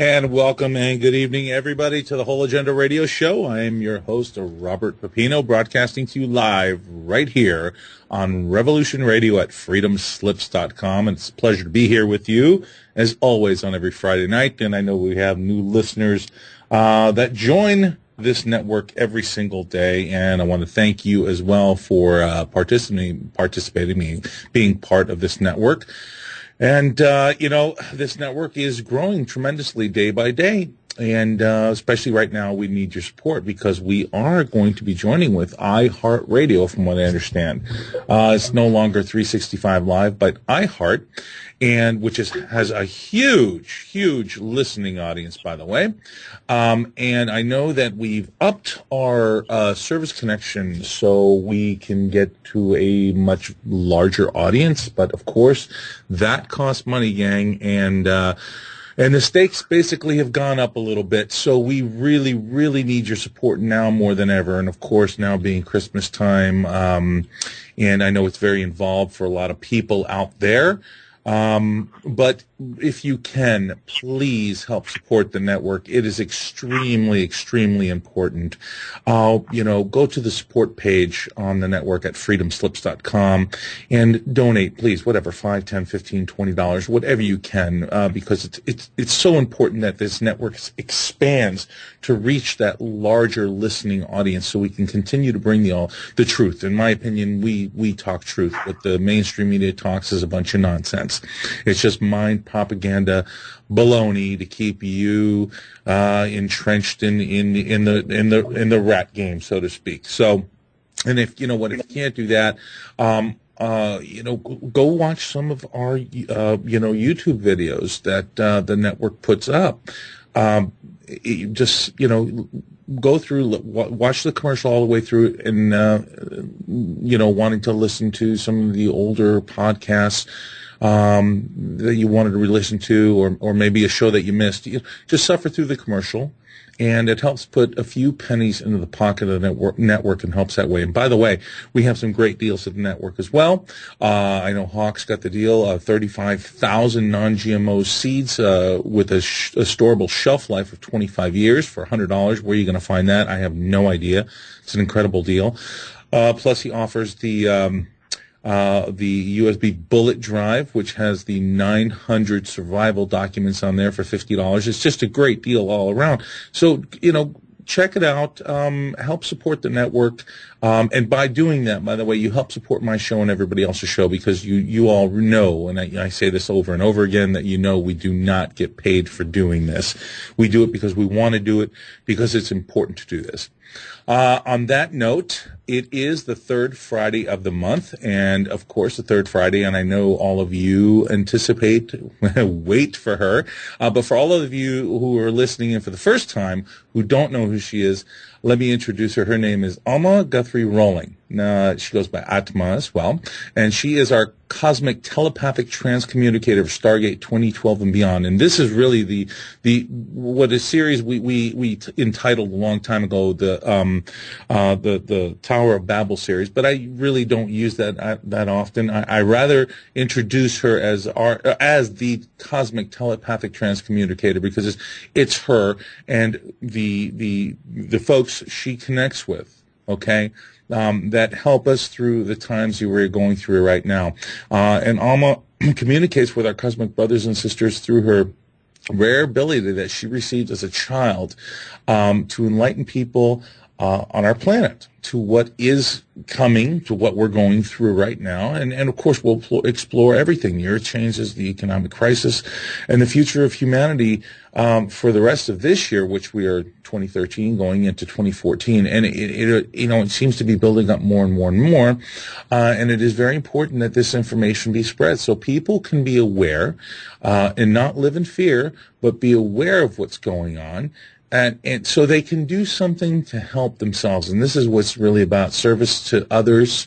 And welcome and good evening, everybody, to the Whole Agenda Radio Show. I am your host, Robert Pepino, broadcasting to you live right here on Revolution Radio at freedomslips.com. And it's a pleasure to be here with you, as always, on every Friday night. And I know we have new listeners that join this network every single day. And I want to thank you as well for participating, being part of this network. And, this network is growing tremendously day by day. And especially right now, we need your support because we are going to be joining with iHeartRadio, from what I understand. It's no longer 365 Live, but iHeart, and which has a huge listening audience, by the way. And I know that we've upped our service connection so we can get to a much larger audience. But of course, that costs money, gang, and the stakes basically have gone up a little bit, so we really need your support now more than ever. And, of course, now being Christmas time, and I know it's very involved for a lot of people out there. But if you can, please help support the network. It is extremely important. Go to the support page on the network at freedomslips.com and donate, please, whatever, $5, $10, $15, $20, whatever you can, because it's so important that this network expands to reach that larger listening audience so we can continue to bring the truth. In my opinion, we talk truth. What the mainstream media talks is a bunch of nonsense. It's just mind propaganda baloney to keep you entrenched in the rat game, so to speak. So, and if you can't do that, go watch some of our YouTube videos that the network puts up. Go through, watch the commercial all the way through, and wanting to listen to some of the older podcasts that you wanted to re-listen to, or maybe a show that you missed. You just suffer through the commercial, and it helps put a few pennies into the pocket of the network and helps that way. And by the way, we have some great deals at the network as well. I know Hawk's got the deal, 35,000 non-GMO seeds with a storable shelf life of 25 years for $100. Where are you going to find that? I have no idea. It's an incredible deal. Plus, he offers the USB bullet drive, which has the 900 survival documents on there for $50. It's just a great deal all around. So, check it out. Help support the network. And by doing that, by the way, you help support my show and everybody else's show, because you all know, and I say this over and over again, that we do not get paid for doing this. We do it because we want to do it, because it's important to do this. On that note, it is the third Friday of the month, and of course the third Friday, and I know all of you anticipate, wait for her, but for all of you who are listening in for the first time, who don't know who she is, let me introduce her. Her name is Alma Roehling. She goes by Atma as well, and she is our cosmic telepathic transcommunicator of Stargate 2012 and beyond. And this is really a series we entitled a long time ago, the Tower of Babel series. But I really don't use that often. I rather introduce her as the cosmic telepathic transcommunicator, because it's her and the folks she connects with. Okay. That help us through the times that we're going through right now. And Alma communicates with our cosmic brothers and sisters through her rare ability that she received as a child to enlighten people on our planet to what is coming, to what we're going through right now. And of course, we'll explore everything. The earth changes, the economic crisis, and the future of humanity for the rest of this year, which we are 2013 going into 2014. And it seems to be building up more and more and more. And it is very important that this information be spread so people can be aware and not live in fear, but be aware of what's going on. And so they can do something to help themselves. And this is what's really about, service to others.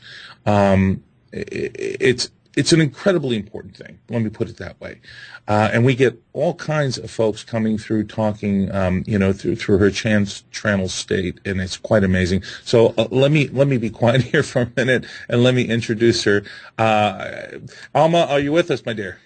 It's an incredibly important thing. Let me put it that way. And we get all kinds of folks coming through talking, through her channel state, and it's quite amazing. So let me be quiet here for a minute and let me introduce her. Alma, are you with us, my dear?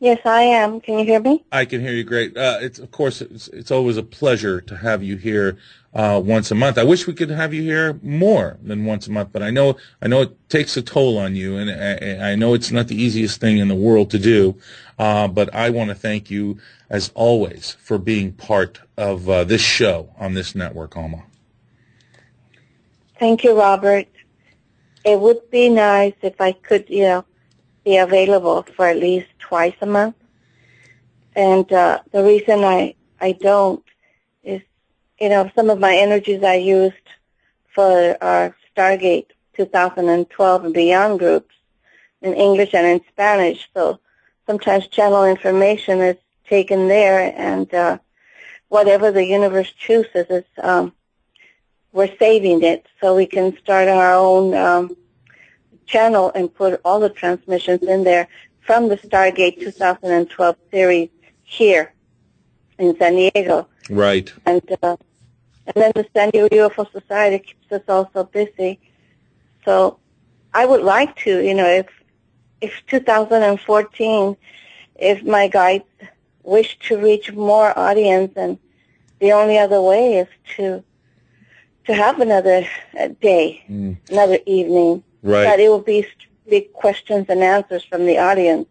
Yes, I am. Can you hear me? I can hear you great. Of course, it's always a pleasure to have you here once a month. I wish we could have you here more than once a month, but I know it takes a toll on you, and I know it's not the easiest thing in the world to do. But I want to thank you, as always, for being part of this show on this network, Alma. Thank you, Robert. It would be nice if I could, be available for at least twice a month. And the reason I don't is, some of my energies I used for our Stargate 2012 and beyond groups in English and in Spanish. So sometimes channel information is taken there, and whatever the universe chooses is we're saving it so we can start our own channel and put all the transmissions in there from the Stargate 2012 series here in San Diego. Right. And then the San Diego UFO Society keeps us also busy. So I would like to, if 2014, if my guides wish to reach more audience, and the only other way is to have another day, another evening. Right. But it will be big questions and answers from the audience,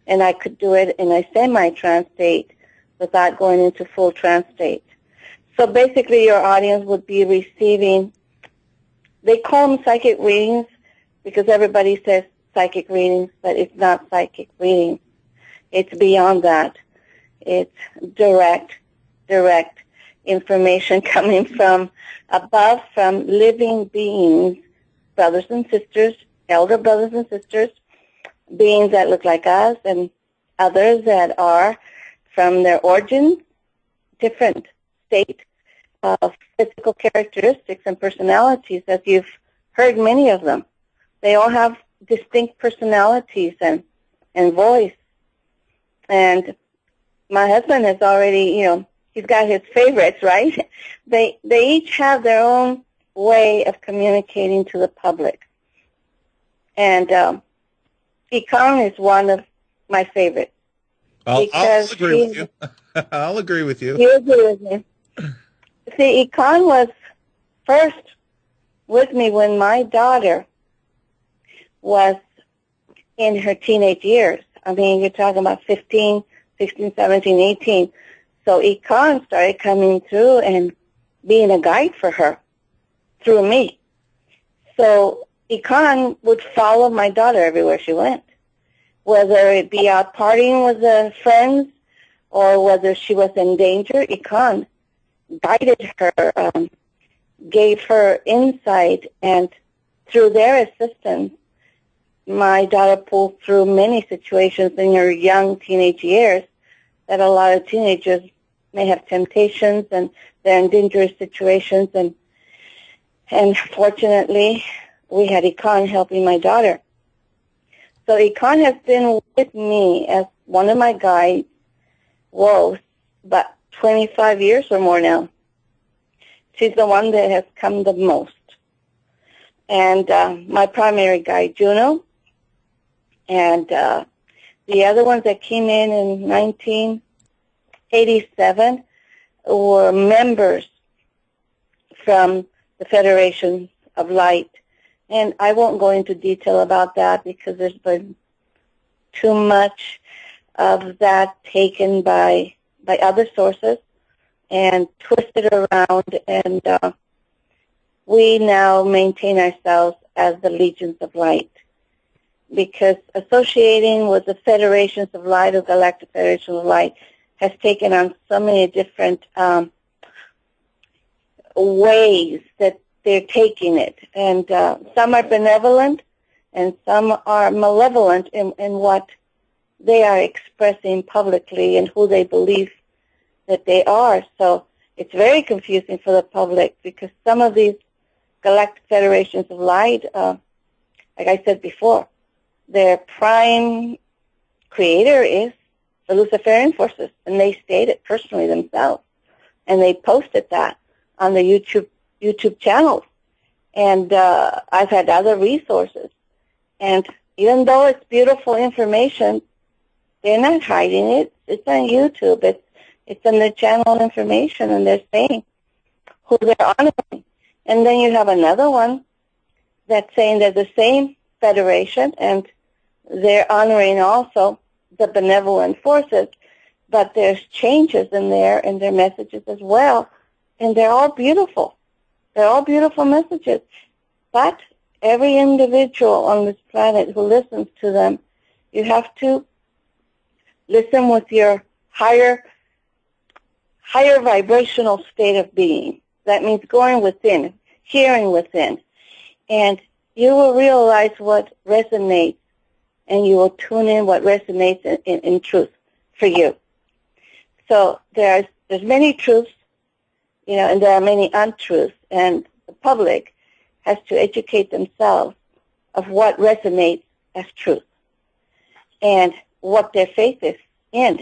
and I could do it in a semi-trance state without going into full trance state. So basically your audience would be receiving, they call them psychic readings because everybody says psychic readings, but it's not psychic readings. It's beyond that. It's direct information coming from above, from living beings, brothers and sisters, elder brothers and sisters, beings that look like us, and others that are from their origins, different state of physical characteristics and personalities, as you've heard many of them. They all have distinct personalities and voice. And my husband has already, he's got his favorites, right? They each have their own way of communicating to the public. And Econ is one of my favorites. I'll agree with you. I'll agree with you. You agree with me. See, Econ was first with me when my daughter was in her teenage years. I mean, you're talking about 15, 16, 17, 18. So Econ started coming through and being a guide for her through me. So Econ would follow my daughter everywhere she went, whether it be out partying with her friends or whether she was in danger. Econ guided her, gave her insight, and through their assistance, my daughter pulled through many situations in her young teenage years that a lot of teenagers may have temptations and they're in dangerous situations, and fortunately we had Econ helping my daughter. So Econ has been with me as one of my guides, about 25 years or more now. She's the one that has come the most. And my primary guide, Juno, and the other ones that came in 1987 were members from the Federation of Light. And I won't go into detail about that because there's been too much of that taken by other sources and twisted around, and we now maintain ourselves as the Legions of Light, because associating with the Federations of Light or Galactic Federation of Light has taken on so many different ways that they're taking it. And some are benevolent and some are malevolent in what they are expressing publicly and who they believe that they are. So it's very confusing for the public because some of these Galactic Federations of Light, like I said before, their prime creator is the Luciferian forces, and they state it personally themselves, and they posted that on the YouTube channels. And I've had other resources, and even though it's beautiful information, They're not hiding it. It's on YouTube. It's in the channel information, and they're saying who they're honoring. And then you have another one that's saying they're the same federation, and they're honoring also the benevolent forces, but there's changes in their messages as well, and they're all beautiful. They're all beautiful messages. But every individual on this planet who listens to them, you have to listen with your higher vibrational state of being. That means going within, hearing within. And you will realize what resonates, and you will tune in what resonates in truth for you. So there's many truths, and there are many untruths, and the public has to educate themselves of what resonates as truth and what their faith is in.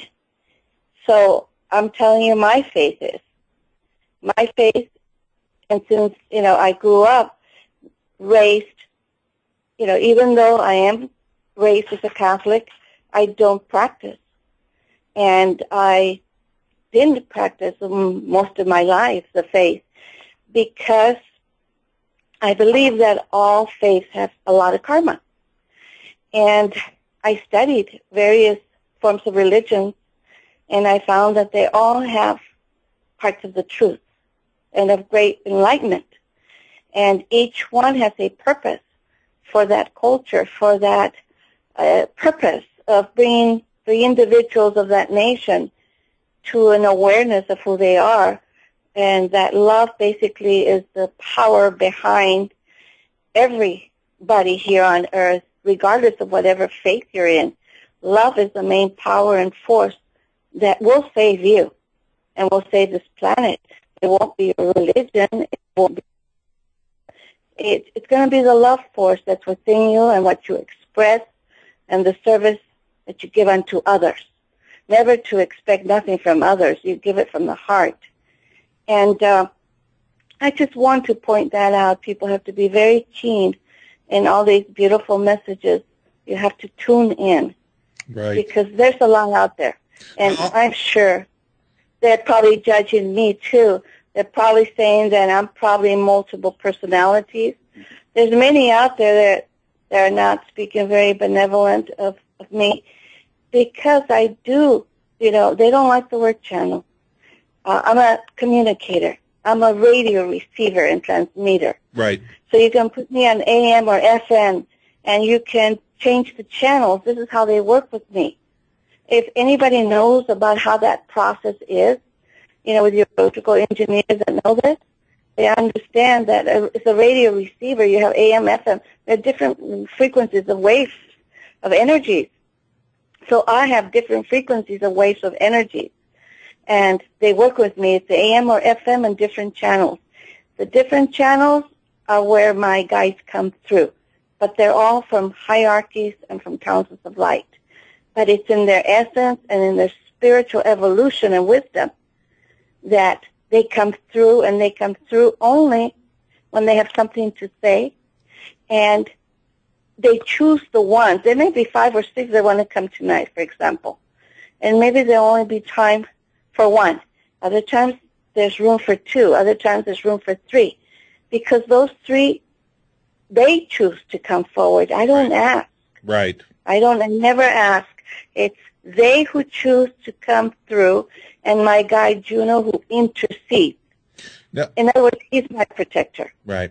So I'm telling you my faith is. My faith, and since, I grew up raised, even though I am raised as a Catholic, I don't practice. And I didn't practice most of my life, the faith, because I believe that all faiths have a lot of karma. And I studied various forms of religion, and I found that they all have parts of the truth and of great enlightenment. And each one has a purpose for that culture, for that purpose of bringing the individuals of that nation to an awareness of who they are. And that love basically is the power behind everybody here on earth, regardless of whatever faith you're in. Love is the main power and force that will save you and will save this planet. It won't be a religion. It won't be. It's going to be the love force that's within you and what you express and the service that you give unto others. Never to expect nothing from others. You give it from the heart. And I just want to point that out. People have to be very keen in all these beautiful messages. You have to tune in. Right. Because there's a lot out there. And I'm sure they're probably judging me too. They're probably saying that I'm probably multiple personalities. There's many out there that are not speaking very benevolent of me because I do, they don't like the word channel. I'm a communicator. I'm a radio receiver and transmitter. Right. So you can put me on AM or FM, and you can change the channels. This is how they work with me. If anybody knows about how that process is, with your electrical engineers that know this, they understand that it's a radio receiver. You have AM, FM. There are different frequencies of waves of energies. So I have different frequencies of waves of energy. And they work with me. It's AM or FM and different channels. The different channels are where my guides come through. But they're all from hierarchies and from councils of light. But it's in their essence and in their spiritual evolution and wisdom that they come through, and they come through only when they have something to say. And they choose the ones. There may be 5 or 6 that want to come tonight, for example. And maybe there'll only be time for 1. Other times there's room for 2. Other times there's room for 3. Because those 3, they choose to come forward. I don't ask. Right. I never ask. It's they who choose to come through, and my guide Juno who intercedes. Now, in other words, he's my protector. Right.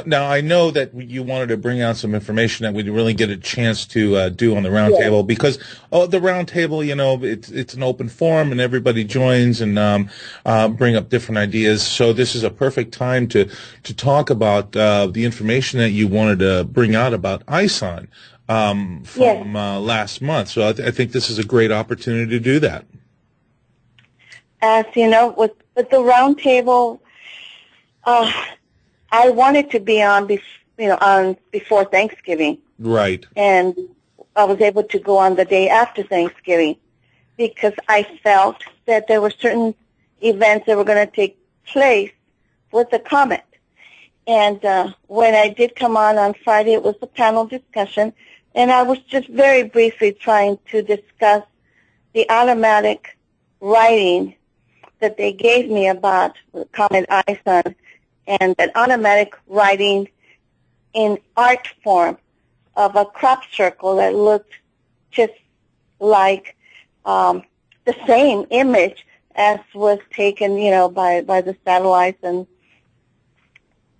Now, I know that you wanted to bring out some information that we didn't really get a chance to do on the round table because the round table, it's an open forum and everybody joins and bring up different ideas. So this is a perfect time to talk about the information that you wanted to bring out about ISON from last month. So I think this is a great opportunity to do that. As you know, with the round table, I wanted to be on before Thanksgiving. Right. And I was able to go on the day after Thanksgiving because I felt that there were certain events that were going to take place with the comet. And when I did come on Friday, it was a panel discussion, and I was just very briefly trying to discuss the automatic writing that they gave me about Comet Ison, and that automatic writing in art form of a crop circle that looked just like the same image as was taken, by the satellites, and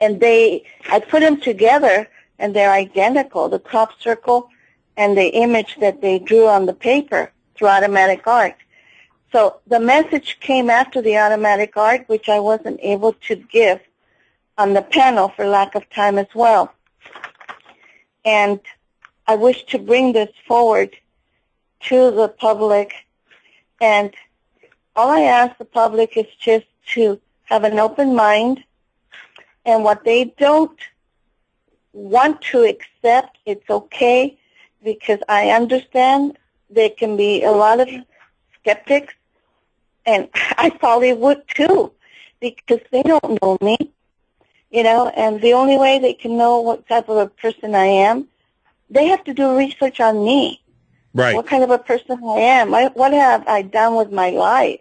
I put them together, and they're identical, the crop circle and the image that they drew on the paper through automatic art. So the message came after the automatic art, which I wasn't able to give on the panel for lack of time as well. And I wish to bring this forward to the public, and all I ask the public is just to have an open mind, and what they don't want to accept, it's okay, because I understand there can be a lot of skeptics, and I probably would too, because they don't know me, and the only way they can know what type of a person I am, they have to do research on me. Right. What kind of a person I am. What have I done with my life?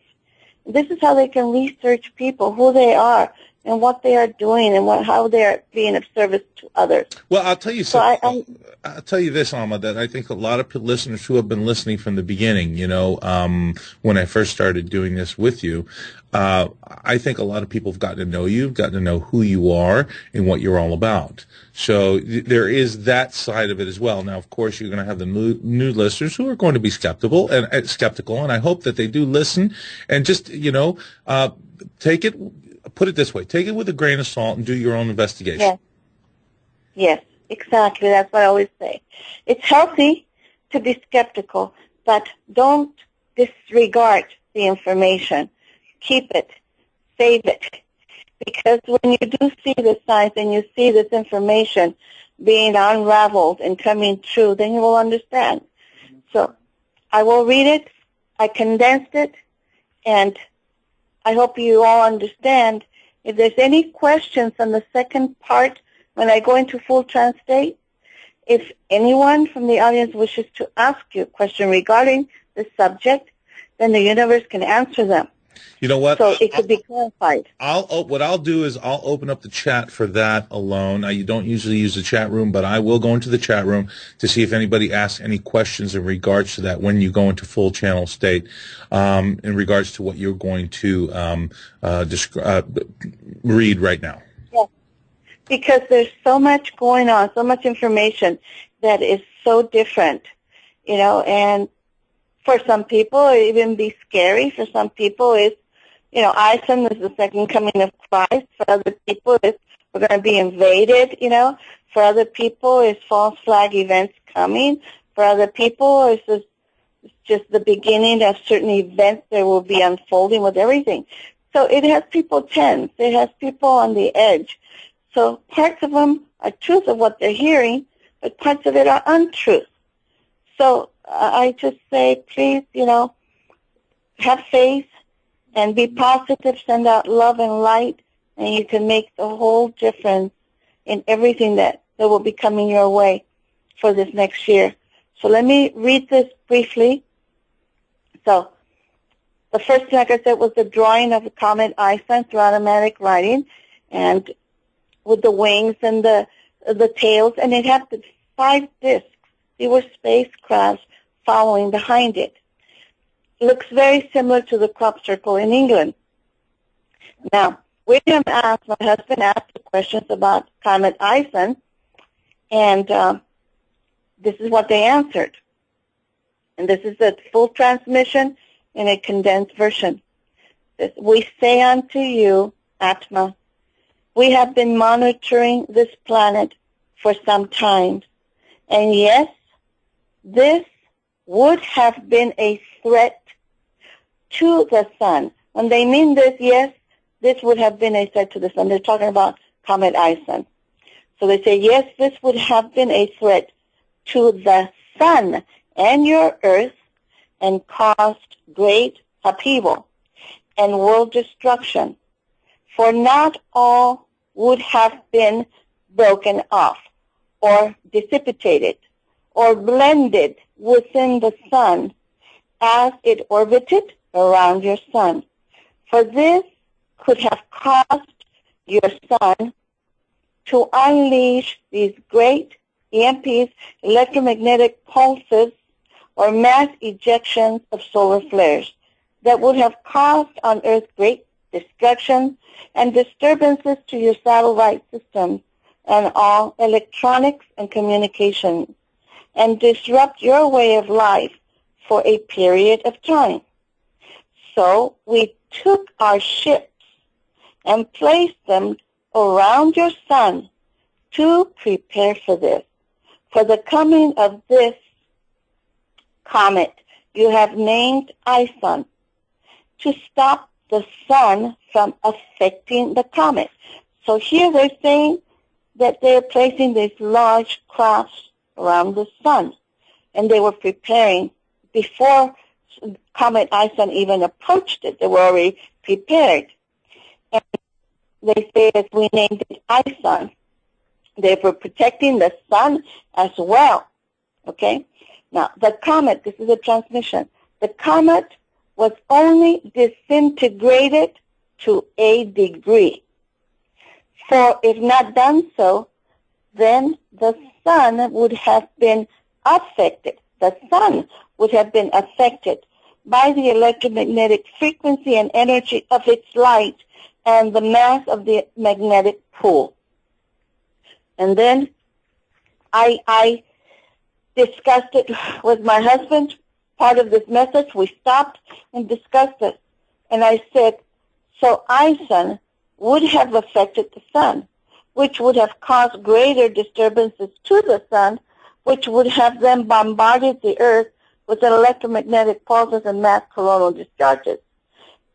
This is how they can research people, who they are, and what they are doing, and how they are being of service to others. Well, I'll tell you something. I'll tell you this, Alma, that I think a lot of listeners who have been listening from the beginning, when I first started doing this with you, I think a lot of people have gotten to know you, gotten to know who you are and what you're all about. So there is that side of it as well. Now, of course, you're going to have the new listeners who are going to be skeptical, and I hope that they do listen and just, take it. Put it this way: take it with a grain of salt and do your own investigation. Yes, exactly. That's what I always say. It's healthy to be skeptical, but don't disregard the information. Keep it. Save it. Because when you do see the signs and you see this information being unraveled and coming true, then you will understand. So I will read it. I condensed it, and I hope you all understand. If there's any questions on the second part, when I go into full translate, if anyone from the audience wishes to ask you a question regarding the subject, then the universe can answer them. You know what? So it could be clarified. What I'll do is I'll open up the chat for that alone. Now, you don't usually use the chat room, but I will go into the chat room to see if anybody asks any questions in regards to that when you go into full channel state, in regards to what you're going to read right now. Yes, because there's so much going on, so much information that is so different, and for some people it even be scary. For some people it's, Ison is the second coming of Christ. For other people it's we're going to be invaded, For other people it's false flag events coming. For other people it's just the beginning of certain events that will be unfolding with everything. So it has people tense. It has people on the edge. So parts of them are truth of what they're hearing, but parts of it are untruth. So I just say, please, have faith and be positive, send out love and light, and you can make the whole difference in everything that will be coming your way for this next year. So let me read this briefly. So the first thing, like I said, was the drawing of the Comet Ison through automatic writing, and with the wings and the tails, and it had the 5 discs. They were spacecrafts following behind it. Looks very similar to the crop circle in England. Now, my husband asked the questions about Comet Ison, and this is what they answered. And this is a full transmission in a condensed version. We say unto you, Atma, we have been monitoring this planet for some time, and yes, this would have been a threat to the sun. When they mean this, yes, this would have been a threat to the sun. They're talking about Comet Ison. So they say, yes, this would have been a threat to the sun and your earth, and caused great upheaval and world destruction. For not all would have been broken off or dissipated or blended within the sun as it orbited around your sun. For this could have caused your sun to unleash these great EMPs, electromagnetic pulses, or mass ejections of solar flares that would have caused on Earth great destruction and disturbances to your satellite systems and all electronics and communications, and disrupt your way of life for a period of time. So we took our ships and placed them around your sun to prepare for this. For the coming of this comet you have named ISON, to stop the sun from affecting the comet. So here they're saying that they're placing these large crafts around the sun, and they were preparing before Comet ISON even approached it. They were already prepared. And they say that we named it ISON. They were protecting the sun as well. Okay? Now, the comet, this is a transmission. The comet was only disintegrated to a degree. For if not done so, then the sun would have been affected. The sun would have been affected by the electromagnetic frequency and energy of its light and the mass of the magnetic pool. And then I discussed it with my husband. Part of this message, we stopped and discussed it. And I said, so ISON would have affected the sun, which would have caused greater disturbances to the sun, which would have then bombarded the earth with electromagnetic pulses and mass coronal discharges.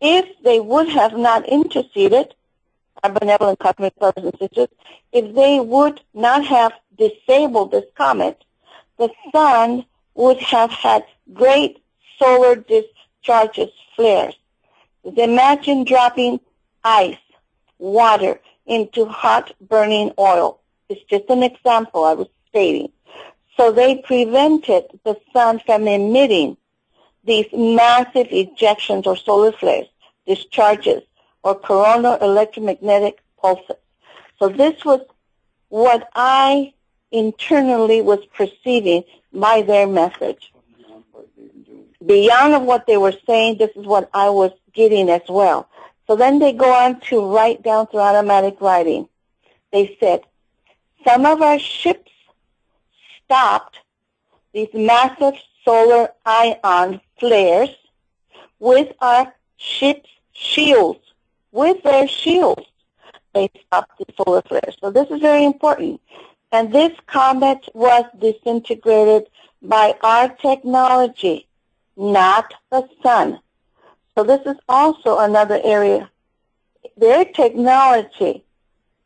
If they would have not interceded, our benevolent cosmic brothers and sisters, if they would not have disabled this comet, the sun would have had great solar discharges, flares. Imagine dropping ice, water into hot burning oil. It's just an example I was stating. So they prevented the sun from emitting these massive ejections or solar flares, discharges, or coronal electromagnetic pulses. So this was what I internally was perceiving by their message. Beyond of what they were saying, this is what I was getting as well. So then they go on to write down through automatic writing. They said, some of our ships stopped these massive solar ion flares with our ship's shields. With their shields, they stopped the solar flares. So this is very important. And this comet was disintegrated by our technology, not the sun. So this is also another area. Their technology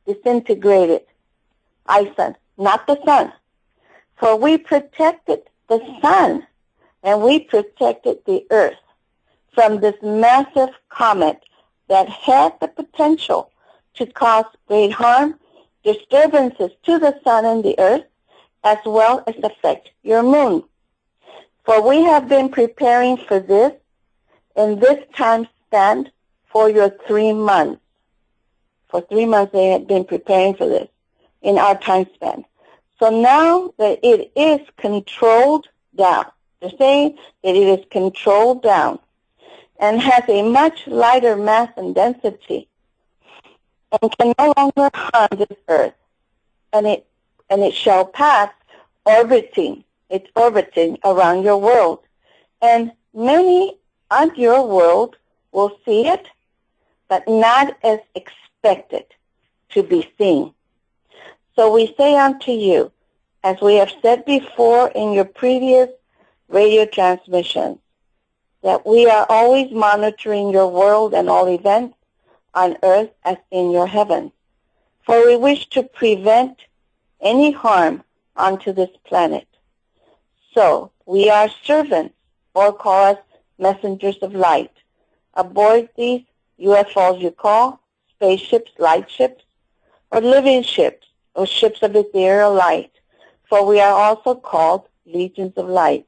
disintegrated ISON, not the sun. For we protected the sun and we protected the earth from this massive comet that had the potential to cause great harm, disturbances to the sun and the earth, as well as affect your moon. For we have been preparing for this in this time span for your 3 months. For 3 months they had been preparing for this in our time span. So now that it is controlled down, they're saying that it is controlled down and has a much lighter mass and density and can no longer harm this earth. And it shall pass orbiting. It's orbiting around your world. And many on your world will see it, but not as expected to be seen. So we say unto you, as we have said before in your previous radio transmissions, that we are always monitoring your world and all events on earth as in your heavens. For we wish to prevent any harm onto this planet. So we are servants, or call us messengers of light. Aboard these UFOs you call, spaceships, light ships, or living ships, or ships of ethereal light. For we are also called legions of light.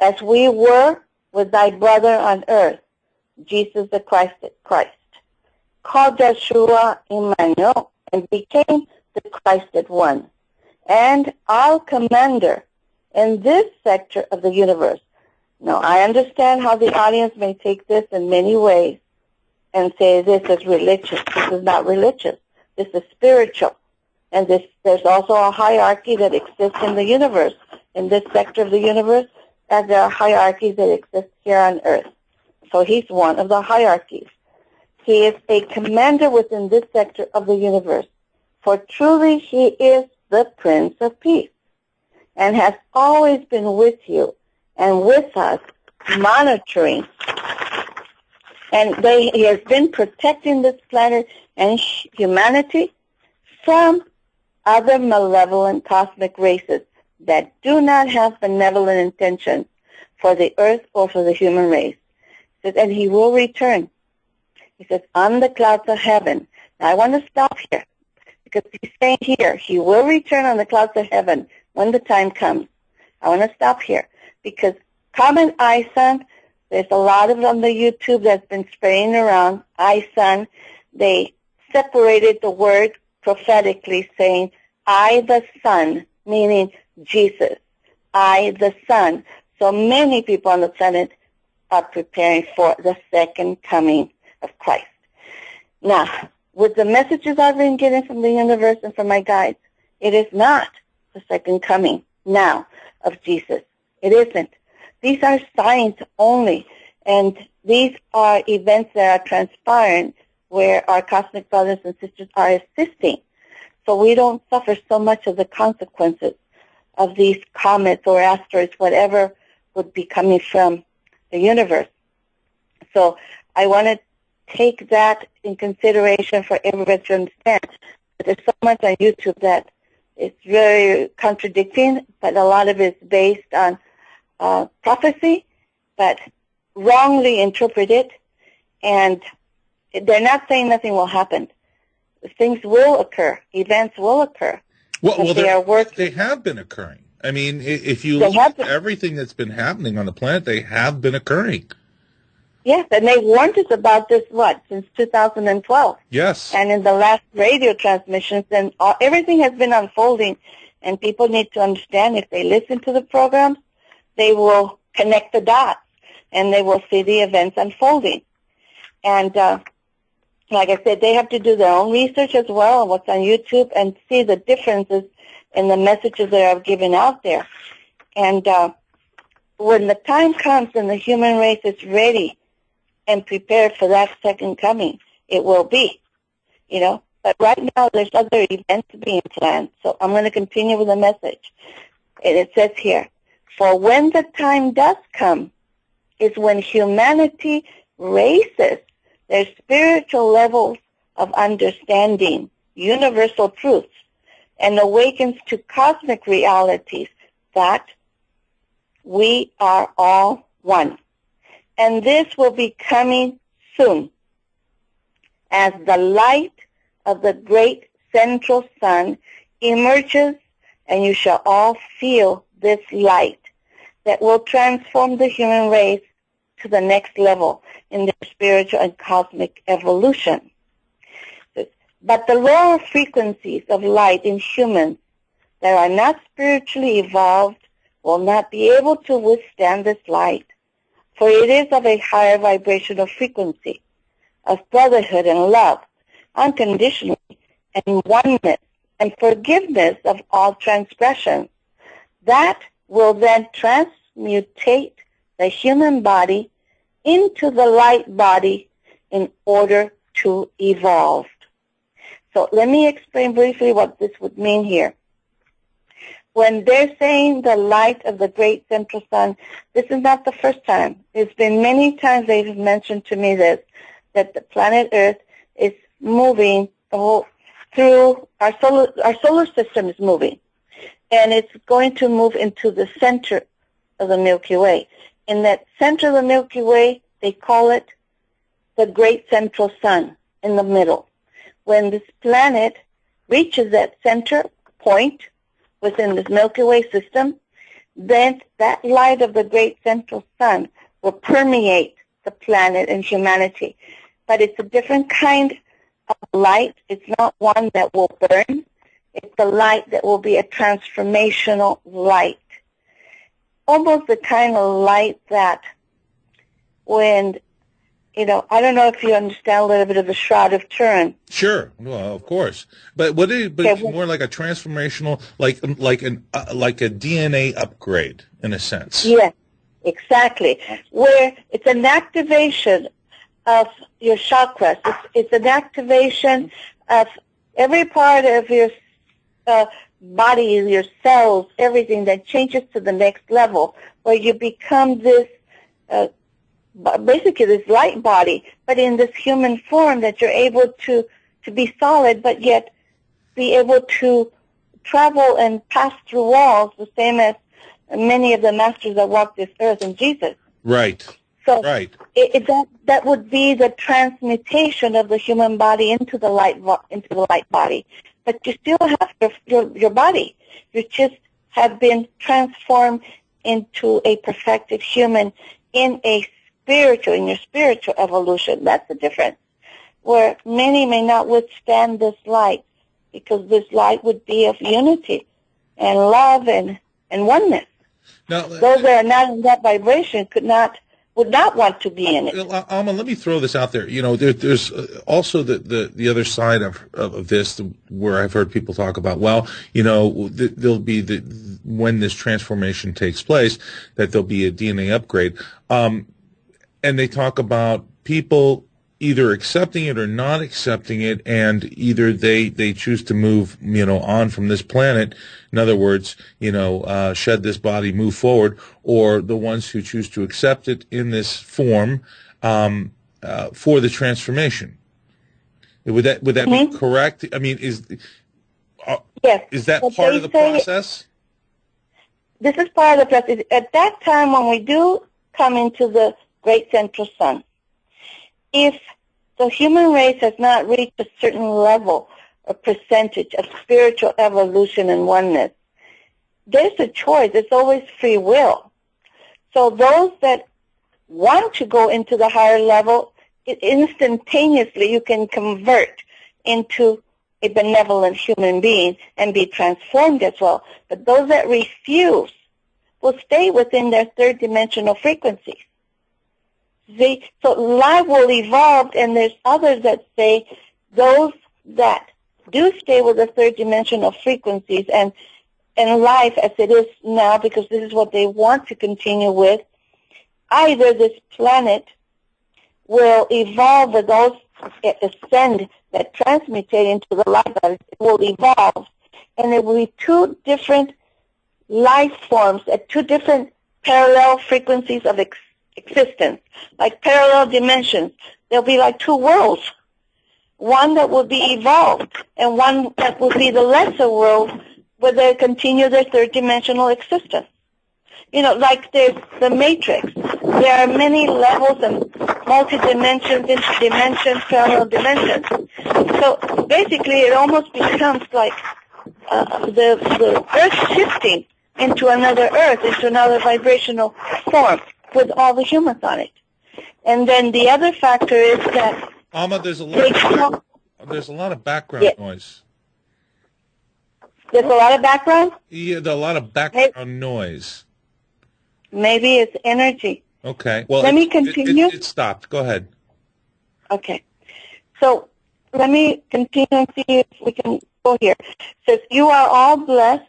As we were with thy brother on earth, Jesus the Christ, called Joshua Emmanuel, and became the Christed one, and our commander in this sector of the universe. Now, I understand how the audience may take this in many ways and say this is religious. This is not religious. This is spiritual. And there's also a hierarchy that exists in the universe, in this sector of the universe, as there are hierarchies that exist here on earth. So he's one of the hierarchies. He is a commander within this sector of the universe. For truly he is the Prince of Peace, and has always been with you and with us, monitoring. And he has been protecting this planet and humanity from other malevolent cosmic races that do not have benevolent intentions for the earth or for the human race. He says, and he will return. He says, on the clouds of heaven. Now, I want to stop here, because he's saying here, he will return on the clouds of heaven when the time comes. I want to stop here, because common ISON, there's a lot of it on the YouTube that's been spraying around, ISON. They separated the word prophetically, saying, I the Son, meaning Jesus. I the Son. So many people on the planet are preparing for the second coming of Christ. Now, with the messages I've been getting from the universe and from my guides, it is not the second coming now of Jesus. It isn't. These are signs only, and these are events that are transpiring where our cosmic brothers and sisters are assisting, so we don't suffer so much of the consequences of these comets or asteroids, whatever would be coming from the universe. So I want to take that in consideration for everybody to understand. But there's so much on YouTube that it's very contradicting, but a lot of it is based on prophecy, but wrongly interpreted, and they're not saying nothing will happen. Things will occur. Events will occur. Well, they have been occurring. I mean, if you look at everything that's been happening on the planet, they have been occurring. Yes, and they warned us about this, since 2012. Yes. And in the last radio transmissions, and everything has been unfolding, and people need to understand, if they listen to the programs, they will connect the dots, and they will see the events unfolding. And like I said, they have to do their own research as well on what's on YouTube and see the differences in the messages that are given out there. And when the time comes and the human race is ready and prepared for that second coming, it will be, But right now there's other events being planned. So I'm going to continue with the message. And it says here, for when the time does come is when humanity raises their spiritual levels of understanding, universal truths, and awakens to cosmic realities that we are all one. And this will be coming soon, as the light of the great central sun emerges, and you shall all feel this light that will transform the human race to the next level in their spiritual and cosmic evolution. But the lower frequencies of light in humans that are not spiritually evolved will not be able to withstand this light, for it is of a higher vibrational frequency of brotherhood and love, unconditionally, and oneness and forgiveness of all transgressions. That will then transmutate the human body into the light body in order to evolve. So let me explain briefly what this would mean here. When they're saying the light of the great central sun, this is not the first time. It's been many times they've mentioned to me this, that the planet Earth is moving through our solar system is moving, and it's going to move into the center of the Milky Way. In that center of the Milky Way, they call it the great central sun in the middle. When this planet reaches that center point within this Milky Way system, then that light of the great central sun will permeate the planet and humanity. But it's a different kind of light. It's not one that will burn. It's the light that will be a transformational light. Almost the kind of light that when, I don't know if you understand a little bit of the Shroud of Turin. Sure, well, of course, but it's more like a transformational, like a DNA upgrade in a sense. Yes, exactly. Where it's an activation of your chakras. It's an activation of every part of your body, your cells, everything that changes to the next level, where you become this. Basically this light body, but in this human form that you're able to be solid, but yet be able to travel and pass through walls, the same as many of the masters that walked this earth and Jesus. Right. So right. That would be the transmutation of the human body into the light body. But you still have your body. You just have been transformed into a perfected human in your spiritual evolution. That's the difference. Where many may not withstand this light, because this light would be of unity and love and oneness. Now, those that are not in that vibration would not want to be in it. Alma, let me throw this out there. There's also the other side of this, where I've heard people talk about, there'll be when this transformation takes place, that there'll be a DNA upgrade. And they talk about people either accepting it or not accepting it, and either they choose to move, on from this planet. In other words, shed this body, move forward, or the ones who choose to accept it in this form for the transformation. Would that be correct? I mean, yes. Is that part of the process? This is part of the process. At that time, when we do come into the great central sun, if the human race has not reached a certain level or percentage of spiritual evolution and oneness, there's a choice. It's always free will. So those that want to go into the higher level, instantaneously you can convert into a benevolent human being and be transformed as well. But those that refuse will stay within their third dimensional frequencies. So life will evolve, and there's others that say those that do stay with the third dimensional frequencies and life as it is now, because this is what they want to continue with, either this planet will evolve with those ascend that transmutate into the light, it will evolve, and it will be two different life forms at two different parallel frequencies of existence, like parallel dimensions. There'll be like two worlds, one that will be evolved and one that will be the lesser world where they continue their third dimensional existence. Like there's the matrix. There are many levels and multi-dimensions, interdimensions, parallel dimensions. So basically it almost becomes like the earth shifting into another earth, into another vibrational form, with all the humans on it. And then the other factor is that Alma, there's a lot of background noise. There's a lot of background? Yeah, there's a lot of background noise. Maybe it's energy. Okay. Well, let me continue. It stopped. Go ahead. Okay. So let me continue and see if we can go here. It says, you are all blessed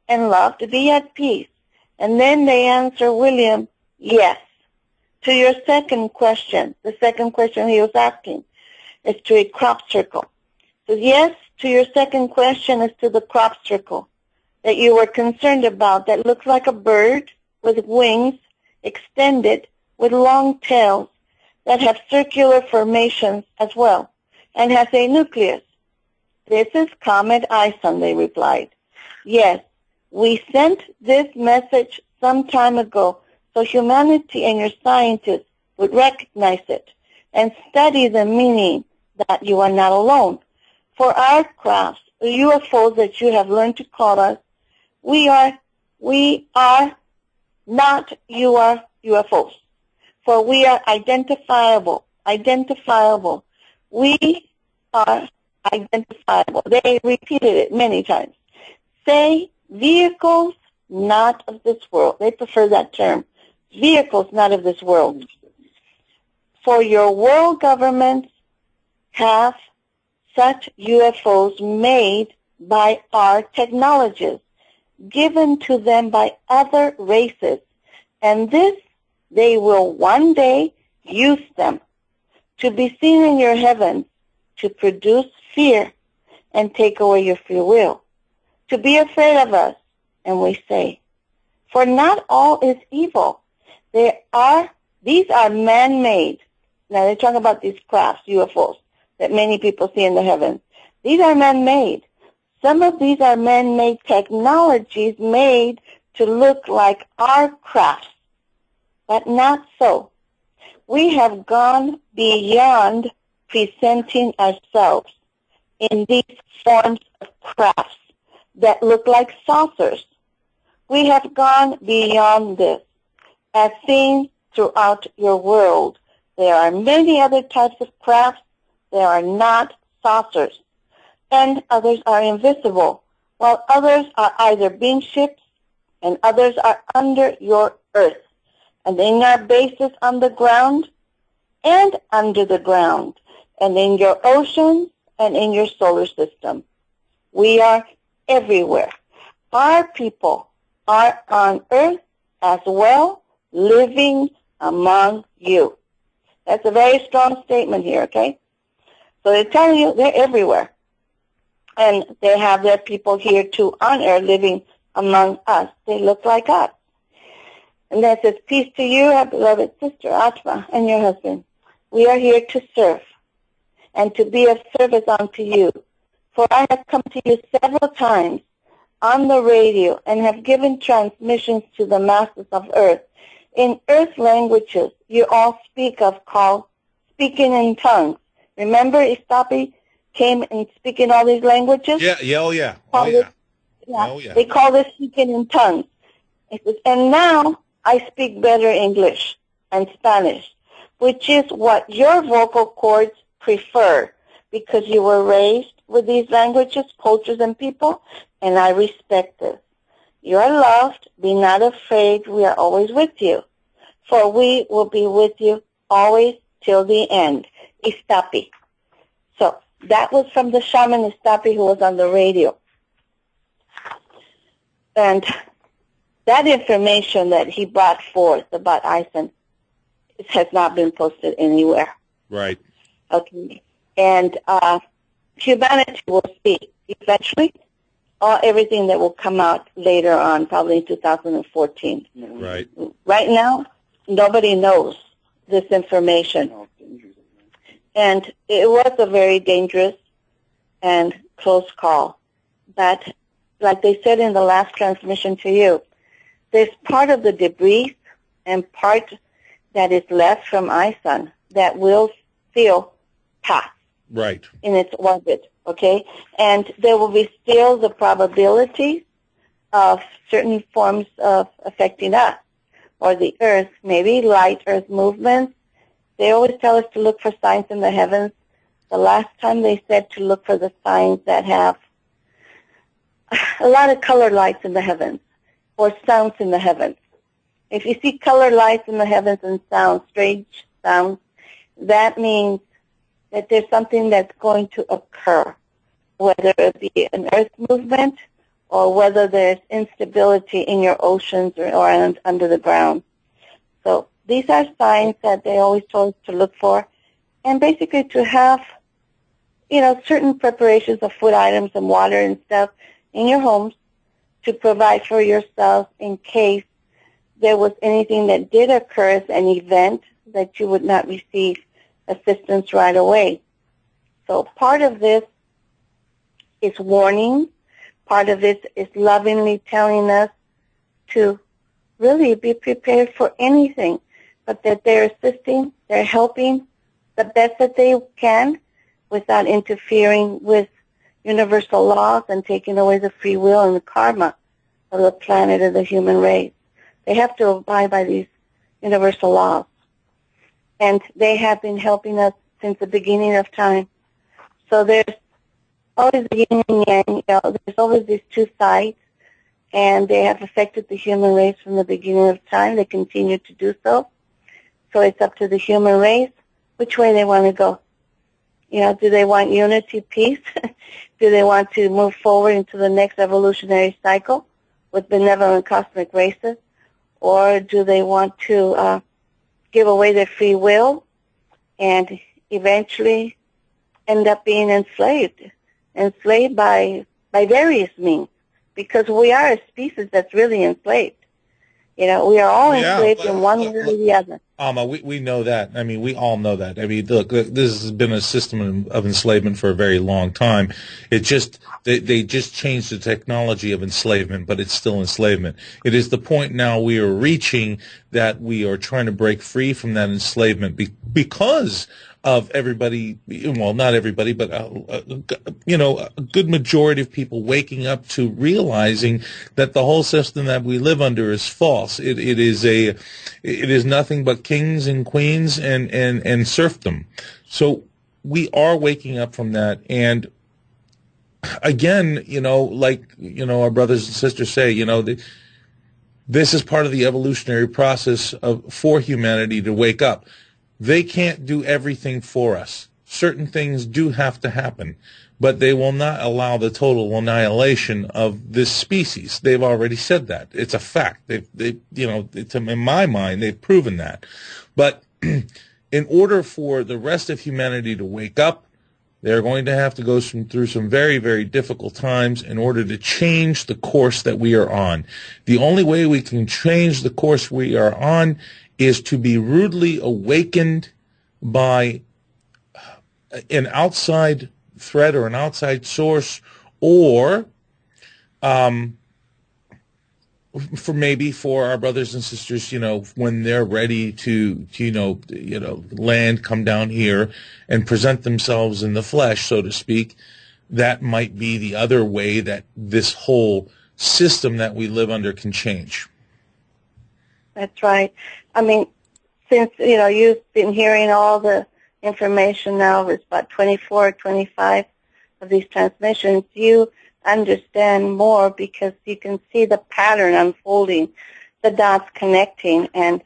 and loved. Be at peace. And then they answer, William, yes. To your second question, the second question he was asking is to a crop circle. So yes, to your second question is to the crop circle that you were concerned about, that looks like a bird with wings extended with long tails that have circular formations as well and has a nucleus. This is Comet Ison, they replied. Yes, we sent this message some time ago so humanity and your scientists would recognize it and study the meaning that you are not alone. For our crafts, the UFOs that you have learned to call us, we are not UFOs. For we are identifiable. Identifiable. We are identifiable. They repeated it many times. Say, vehicles not of this world. They prefer that term. Vehicles not of this world. For your world governments have such UFOs made by our technologies, given to them by other races. And this, they will one day use them to be seen in your heavens to produce fear and take away your free will, to be afraid of us. And we say, for not all is evil. These are man-made. Now they're talking about these crafts, UFOs, that many people see in the heavens. These are man-made. Some of these are man-made technologies made to look like our crafts, but not so. We have gone beyond presenting ourselves in these forms of crafts that look like saucers. We have gone beyond this, as seen throughout your world. There are many other types of crafts. They are not saucers. And others are invisible, while others are either beam ships and others are under your earth. And in our bases on the ground and under the ground, and in your oceans and in your solar system. We are everywhere. Our people are on earth as well, living among you. That's a very strong statement here, okay? So they're telling you they're everywhere. And they have their people here too on earth living among us. They look like us. And that says, peace to you, our beloved sister, Atma, and your husband. We are here to serve and to be of service unto you. For I have come to you several times on the radio and have given transmissions to the masses of earth. In earth languages, you all speak of called speaking in tongues. Remember, Istapi came and speaking all these languages? Yeah, oh yeah. Oh yeah. Oh, yeah. They call this speaking in tongues. It says, and now I speak better English and Spanish, which is what your vocal cords prefer, because you were raised with these languages, cultures, and people, and I respect this. You are loved. Be not afraid. We are always with you, for we will be with you always till the end. Istapi. So that was from the shaman Istapi who was on the radio. And that information that he brought forth about Ison has not been posted anywhere. Right. Okay. And humanity will see eventually everything that will come out later on, probably in 2014. Right. Right now, nobody knows this information. And it was a very dangerous and close call. But like they said in the last transmission to you, there's part of the debris and part that is left from Ison that will still pass. Right. In its orbit, okay? And there will be still the probability of certain forms of affecting us or the earth, maybe light earth movements. They always tell us to look for signs in the heavens. The last time they said to look for the signs that have a lot of color lights in the heavens or sounds in the heavens. If you see color lights in the heavens and sounds, strange sounds, that means that there's something that's going to occur, whether it be an earth movement or whether there's instability in your oceans or under the ground. So these are signs that they always told us to look for, and basically to have, certain preparations of food items and water and stuff in your homes to provide for yourselves in case there was anything that did occur as an event that you would not receive assistance right away. So part of this is warning. Part of it is lovingly telling us to really be prepared for anything, but that they're assisting, they're helping the best that they can without interfering with universal laws and taking away the free will and the karma of the planet and the human race. They have to abide by these universal laws. and they have been helping us since the beginning of time. So there's always the yin and yang. You know, there's always these two sides, and they have affected the human race from the beginning of time. They continue to do so. So it's up to the human race which way they want to go. You know, do they want unity, peace? Do they want to move forward into the next evolutionary cycle with benevolent cosmic races? Or do they want to give away their free will and eventually end up being enslaved by various means? Because we are a species that's really enslaved. You know, we are all enslaved in one way or the other. Alma, we know that. I mean, we all know that. I mean, look, this has been a system of enslavement for a very long time. It just, they just changed the technology of enslavement, but it's still enslavement. It is the point now we are reaching that we are trying to break free from that enslavement because of everybody, well, not everybody, but, you know, a good majority of people waking up to realizing that the whole system that we live under is false. It is nothing but kings and queens and serfdom. So we are waking up from that. And again, you know, like, you know, our brothers and sisters say, you know, this is part of the evolutionary process for humanity to wake up. They can't do everything for us. Certain things do have to happen, but they will not allow the total annihilation of this species. They've already said that. It's a fact. They you know, in my mind, they've proven that. But in order for the rest of humanity to wake up, they're going to have to go through some very, very difficult times in order to change the course that we are on. The only way we can change the course we are on is to be rudely awakened by an outside threat or an outside source, or for our brothers and sisters, you know, when they're ready to land, come down here and present themselves in the flesh, so to speak. That might be the other way that this whole system that we live under can change. That's right. I mean, since, you know, you've been hearing all the information now, there's about 24, 25 of these transmissions, you understand more because you can see the pattern unfolding, the dots connecting, and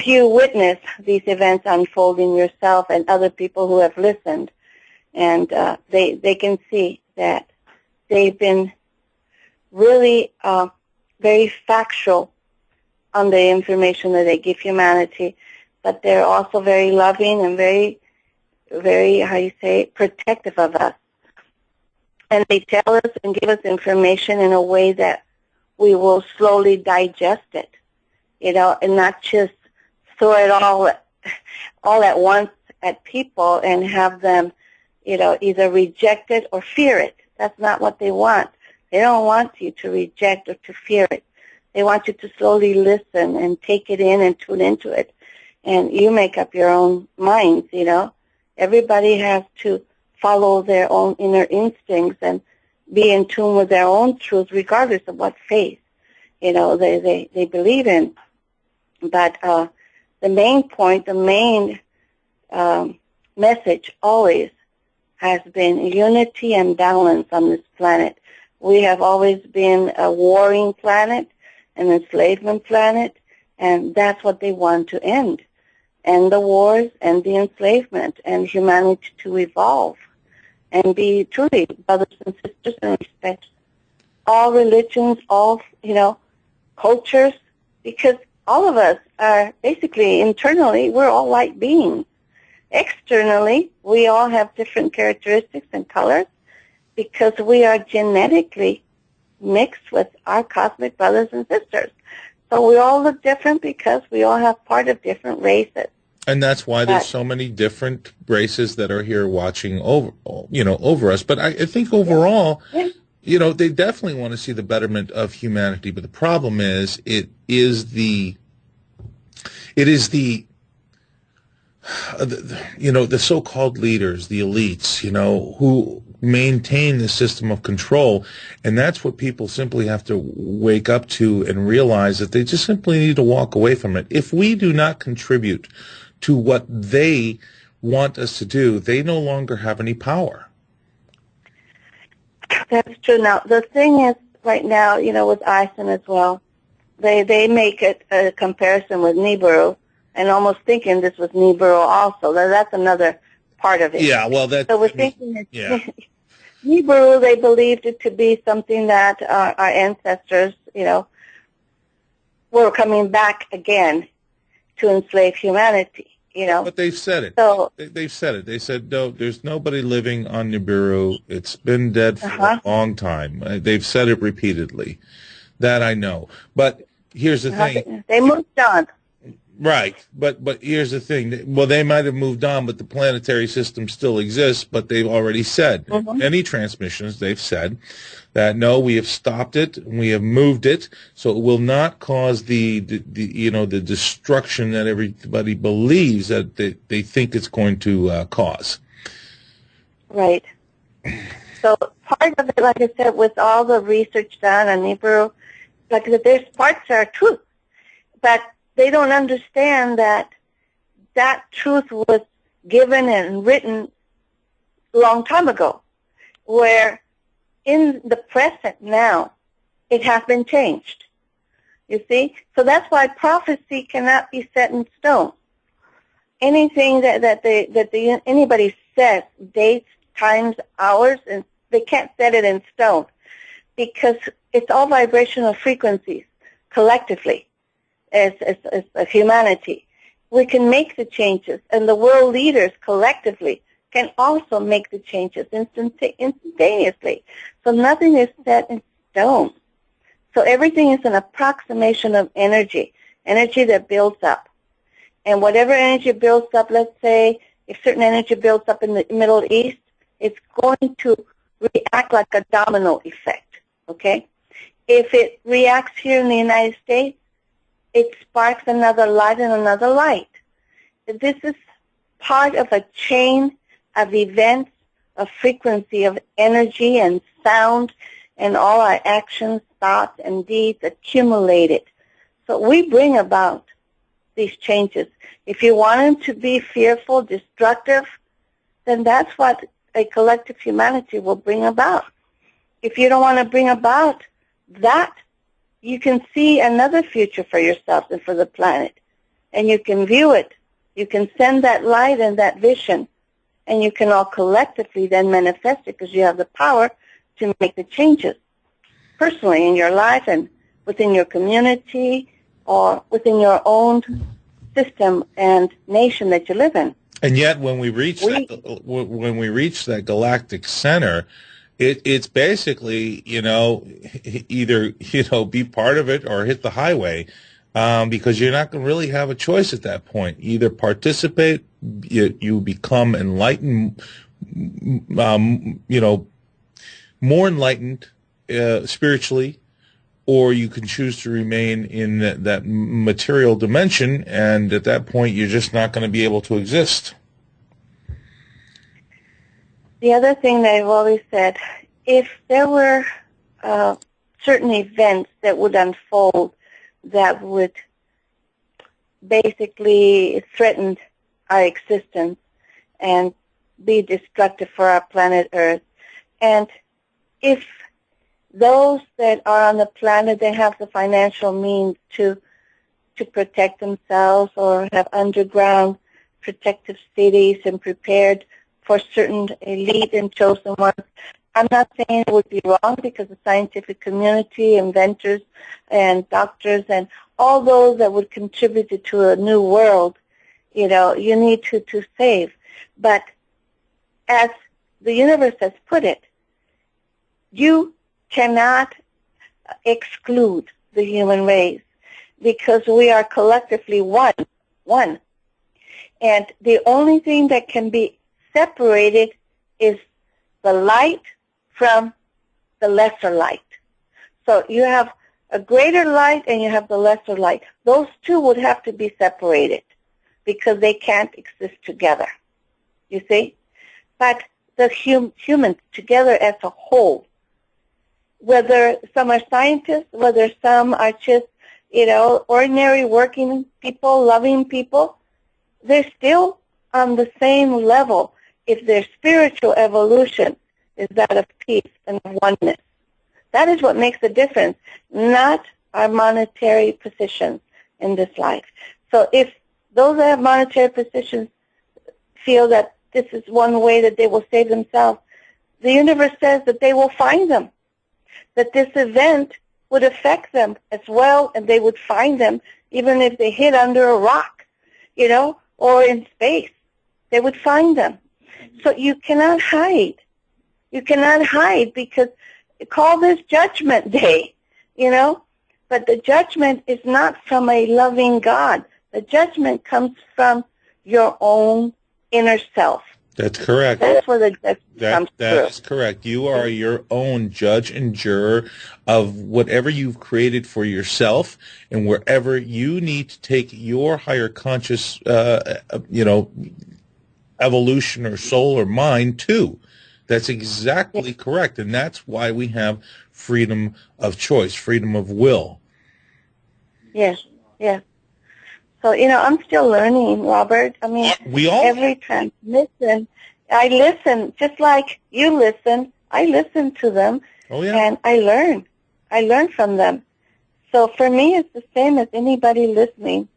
you witness these events unfolding yourself and other people who have listened. And they can see that they've been really very factual on the information that they give humanity, but they're also very loving and very, very, protective of us. And they tell us and give us information in a way that we will slowly digest it, you know, and not just throw it all at once at people and have them, you know, either reject it or fear it. That's not what they want. They don't want you to reject or to fear it. They want you to slowly listen and take it in and tune into it. And you make up your own minds, you know. Everybody has to follow their own inner instincts and be in tune with their own truth, regardless of what faith, you know, they believe in. But the main point, the main message always has been unity and balance on this planet. We have always been a warring planet, an enslavement planet, and that's what they want to end. End the wars, end the enslavement, and humanity to evolve and be truly brothers and sisters and respect all religions, all, you know, cultures, because all of us are basically, internally, we're all light beings. Externally, we all have different characteristics and colors because we are genetically mixed with our cosmic brothers and sisters. So we all look different because we all have part of different races. And that's why there's so many different races that are here watching over us. But I think overall, you know, they definitely want to see the betterment of humanity. But the problem is, it is the so-called leaders, the elites, you know, who maintain the system of control. And that's what people simply have to wake up to and realize that they just simply need to walk away from it. If we do not contribute to what they want us to do, they no longer have any power. That's true. Now, the thing is, right now, with Eisen as well, they make a comparison with Nibiru, and almost thinking this was Nibiru also. That's another part of it. Yeah, well, so we're thinking yeah. Nibiru, they believed it to be something that our ancestors, were coming back again to enslave humanity. But they've said it. So they've said it. They said, no, there's nobody living on Nibiru. It's been dead for a long time. They've said it repeatedly. That I know. But here's the thing. They moved on. Right. But here's the thing. Well, they might have moved on, but the planetary system still exists. But they've already said, any transmissions, they've said that, no, we have stopped it, we have moved it, so it will not cause the destruction that everybody believes that they think it's going to cause. Right. So part of it, like I said, with all the research done on Nibiru, like I said, there's parts that are truth, but they don't understand that truth was given and written a long time ago, where in the present now, it has been changed. You see? So that's why prophecy cannot be set in stone. Anything that anybody says, dates, times, hours, and they can't set it in stone because it's all vibrational frequencies collectively as a humanity. We can make the changes, and the world leaders collectively can also make the changes instantaneously. So nothing is set in stone. So everything is an approximation of energy that builds up. And whatever energy builds up, let's say if certain energy builds up in the Middle East, it's going to react like a domino effect, okay? If it reacts here in the United States, it sparks another light and another light. This is part of a chain of events, of frequency, of energy and sound, and all our actions, thoughts, and deeds accumulated. So we bring about these changes. If you want them to be fearful, destructive, then that's what a collective humanity will bring about. If you don't want to bring about that, you can see another future for yourself and for the planet, and you can view it. You can send that light and that vision, and you can all collectively then manifest it because you have the power to make the changes personally in your life and within your community or within your own system and nation that you live in. And yet, when we reach that galactic center, it's basically either be part of it or hit the highway, because you're not going to really have a choice at that point. Either participate, you become enlightened, more enlightened spiritually, or you can choose to remain in that material dimension, and at that point you're just not going to be able to exist. The other thing that I've always said, if there were certain events that would unfold that would basically threaten our existence and be destructive for our planet Earth, and if those that are on the planet, they have the financial means to protect themselves or have underground protective cities and prepared for certain elite and chosen ones. I'm not saying it would be wrong because the scientific community, inventors and doctors and all those that would contribute to a new world, you need to save. But as the universe has put it, you cannot exclude the human race because we are collectively one. And the only thing that can be separated is the light from the lesser light. So you have a greater light and you have the lesser light. Those two would have to be separated because they can't exist together, you see? But the humans together as a whole, whether some are scientists, whether some are just, ordinary working people, loving people, they're still on the same level if their spiritual evolution is that of peace and oneness. That is what makes the difference, not our monetary positions in this life. So if those that have monetary positions feel that this is one way that they will save themselves, the universe says that they will find them, that this event would affect them as well, and they would find them even if they hid under a rock, or in space. They would find them. So you cannot hide. You cannot hide, because call this Judgment Day, but the judgment is not from a loving God. The judgment comes from your own inner self. That's correct. That's where the judgment comes through. That is correct. You are your own judge and juror of whatever you've created for yourself, and wherever you need to take your higher conscious, evolution or soul or mind to. That's exactly correct, and that's why we have freedom of choice, freedom of will. Yes, yes. So, I'm still learning, Robert. I mean, every transmission, I listen, just like you listen, I listen to them, and I learn. I learn from them. So for me, it's the same as anybody listening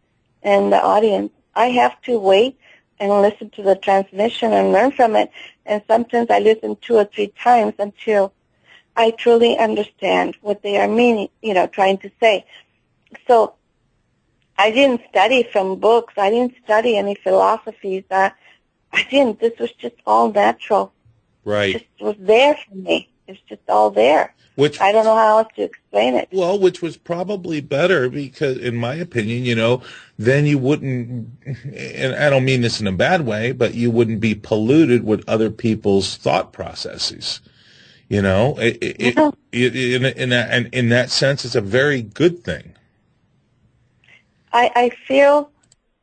in the audience. I have to wait and listen to the transmission and learn from it. And sometimes I listen 2 or 3 times until I truly understand what they are meaning, trying to say. So I didn't study from books. I didn't study any philosophies. I didn't. This was just all natural. Right. It just was there for me. It's just all there. I don't know how else to explain it. Well, which was probably better because, in my opinion, then you wouldn't, and I don't mean this in a bad way, but you wouldn't be polluted with other people's thought processes. In that sense, it's a very good thing. I feel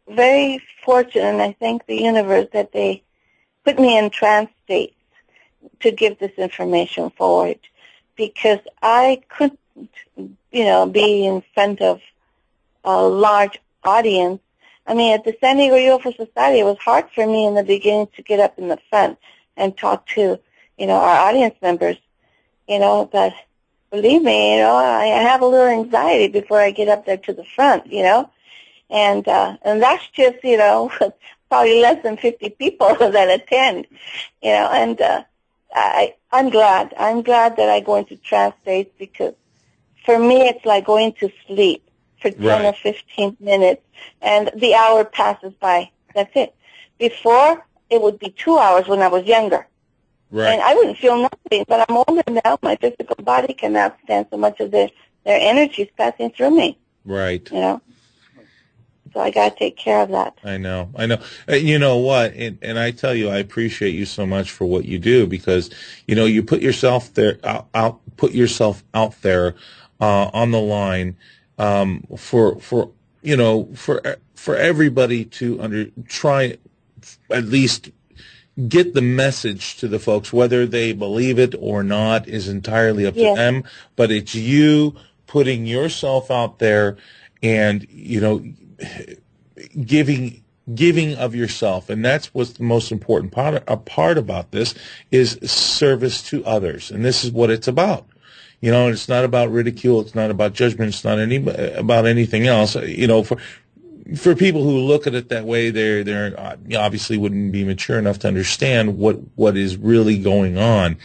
very fortunate, and I thank the universe that they put me in trance states to give this information forward, because I couldn't, be in front of a large audience. I mean, at the San Diego UFO Society, it was hard for me in the beginning to get up in the front and talk to, our audience members, but believe me, I have a little anxiety before I get up there to the front, and that's just, probably less than 50 people that attend, and I'm glad that I go into trance states, because for me it's like going to sleep for 10 or 15 minutes, and the hour passes by. That's it. Before, it would be 2 hours when I was younger. Right. And I wouldn't feel nothing, but I'm older now. My physical body cannot stand so much of their energies passing through me. Right. So I got to take care of that. I know. You know what? And I tell you, I appreciate you so much for what you do, because, you put yourself there, put yourself out there, on the line, for everybody to try, at least get the message to the folks. Whether they believe it or not is entirely up to them, but it's you putting yourself out there and, giving of yourself. And that's what's the most important part about this, is service to others. And this is what it's about. It's not about ridicule. It's not about judgment. It's not about anything else. For people who look at it that way, they're obviously wouldn't be mature enough to understand what is really going on.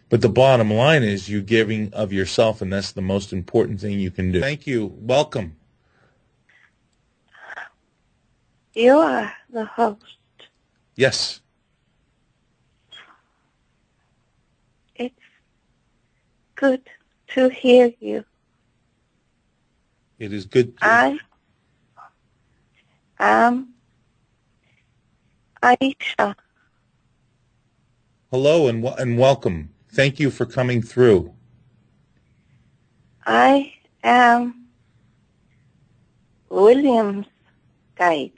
But the bottom line is you're giving of yourself, and that's the most important thing you can do. Thank you. Welcome. You are the host. Yes. It's good to hear you. It is good. I am Aisha. Hello and welcome. Thank you for coming through. I am William's guide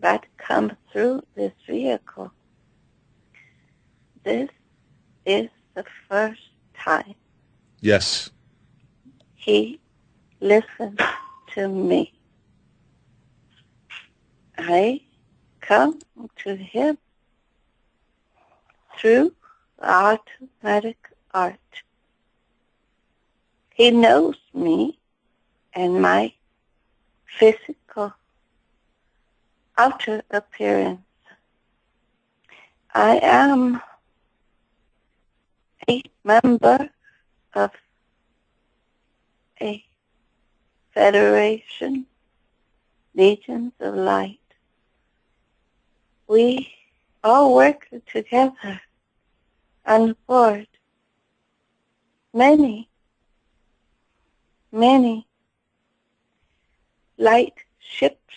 that comes through this vehicle. This is the first time Yes. he listened to me. I come to him through automatic art. He knows me and my physical outer appearance. I am a member of a federation, Legions of Light. We all work together on board many light ships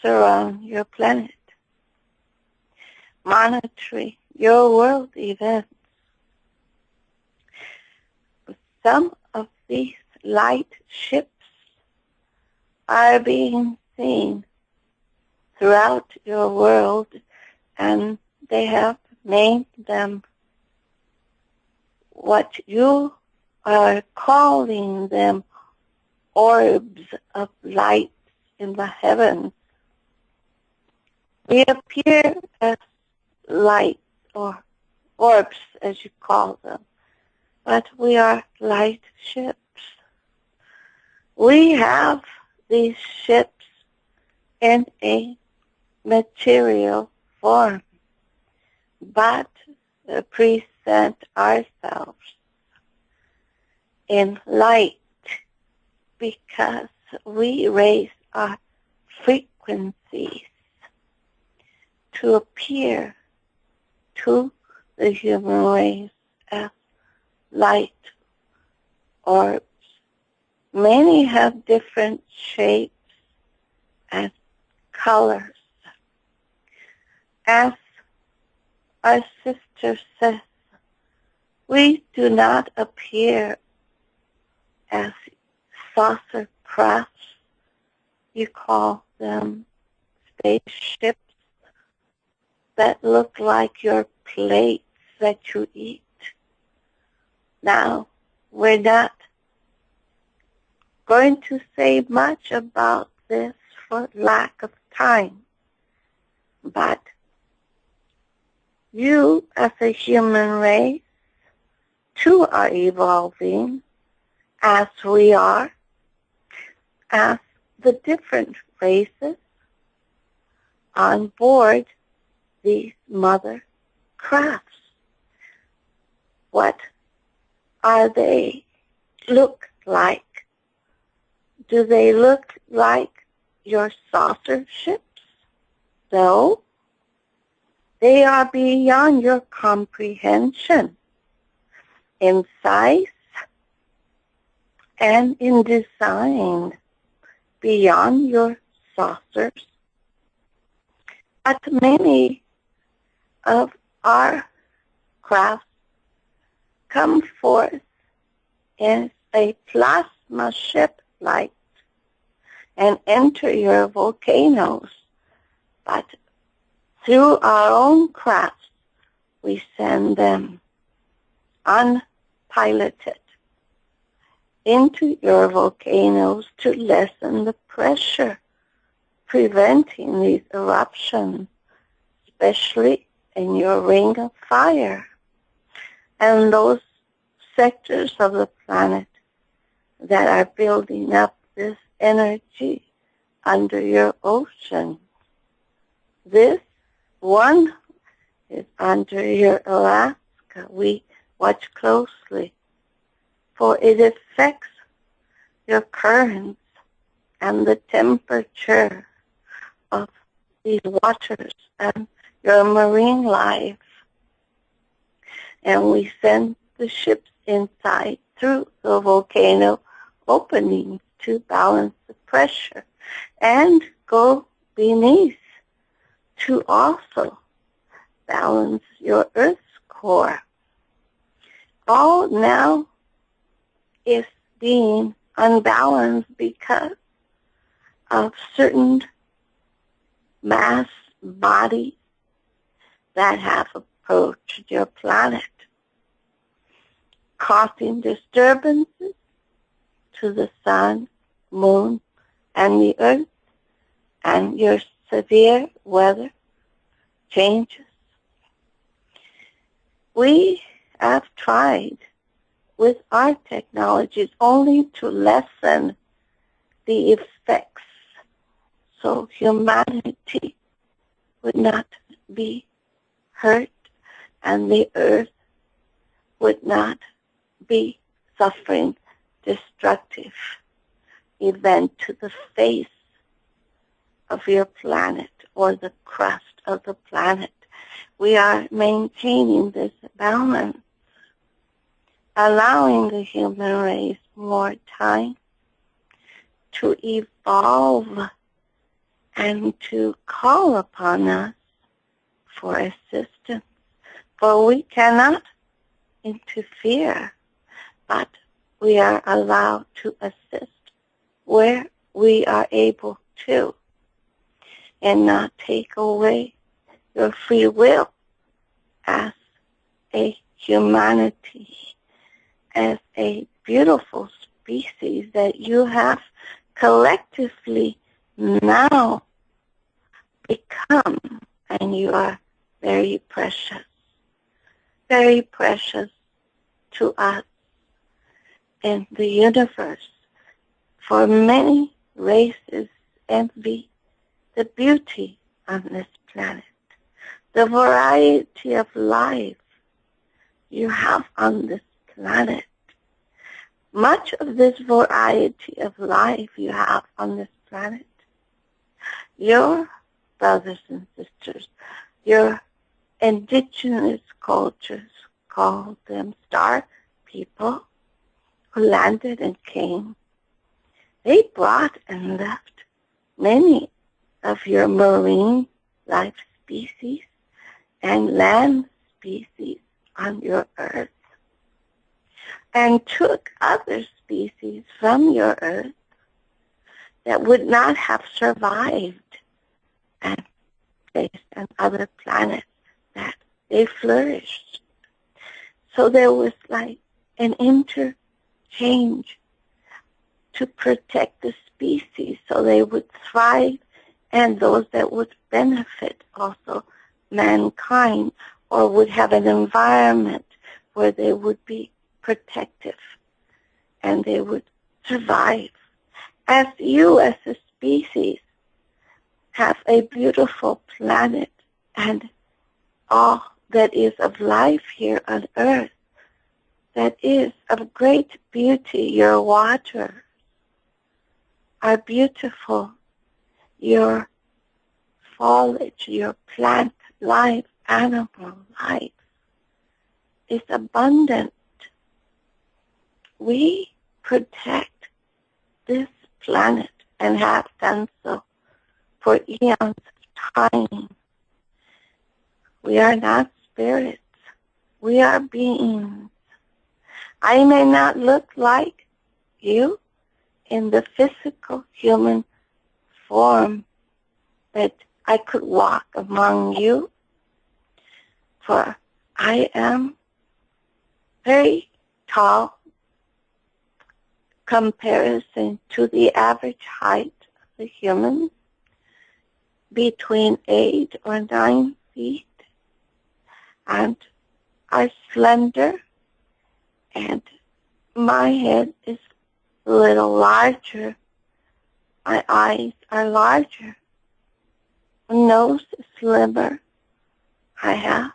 surround your planet, monitoring your world events. Some of these light ships are being seen throughout your world, and they have named them what you are calling them orbs of light in the heavens. We appear as light, or orbs as you call them, but we are light ships. We have these ships in a material form, but present ourselves in light because we raise our frequencies to appear to the human race as light orbs. Many have different shapes and colors. As our sister says, we do not appear as saucer crafts. You call them spaceships that look like your plates that you eat. Now, we're not going to say much about this for lack of time, but you as a human race too are evolving as we are, as the different races on board these mother crafts. What are they look like? Do they look like your saucer ships? No. They are beyond your comprehension in size and in design, beyond your saucers. But many of our crafts come forth in a plasma ship light and enter your volcanoes. But through our own crafts, we send them unpiloted into your volcanoes to lessen the pressure, preventing these eruptions, especially in your ring of fire and those sectors of the planet that are building up this energy under your ocean. This one is under your Alaska. We watch closely, for it affects your currents and the temperature of these waters and your marine life. And we send the ships inside through the volcano openings to balance the pressure and go beneath to also balance your Earth's core. All now is being unbalanced because of certain mass bodies that have approached your planet, causing disturbances to the sun, moon, and the earth, and your severe weather changes. We have tried with our technologies only to lessen the effects so humanity would not be hurt and the earth would not be suffering destructive event to the face of your planet or the crust of the planet. We are maintaining this balance, allowing the human race more time to evolve and to call upon us for assistance. For we cannot interfere, but we are allowed to assist where we are able to and not take away your free will as a humanity, as a beautiful species that you have collectively now become, and you are very precious to us in the universe. For many races envy the beauty on this planet, the variety of life you have on this planet. Much of this variety of life you have on this planet, your brothers and sisters, your indigenous cultures, call them star people, who landed and came. They brought and left many of your marine life species and land species on your earth, and took other species from your earth that would not have survived and placed on other planets that they flourished. So there was like an interchange to protect the species so they would thrive, and those that would benefit also mankind, or would have an environment where they would be protective and they would survive. As you as a species have a beautiful planet and all that is of life here on earth that is of great beauty, your waters are beautiful, your foliage, your plant life, animal life is abundant. We protect this planet and have done so for eons of time. We are not spirits. We are beings. I may not look like you in the physical human form, but I could walk among you, for I am very tall comparison to the average height of the human, between 8 or 9 feet, and are slender, and my head is a little larger, my eyes are larger, my nose is slimmer, I have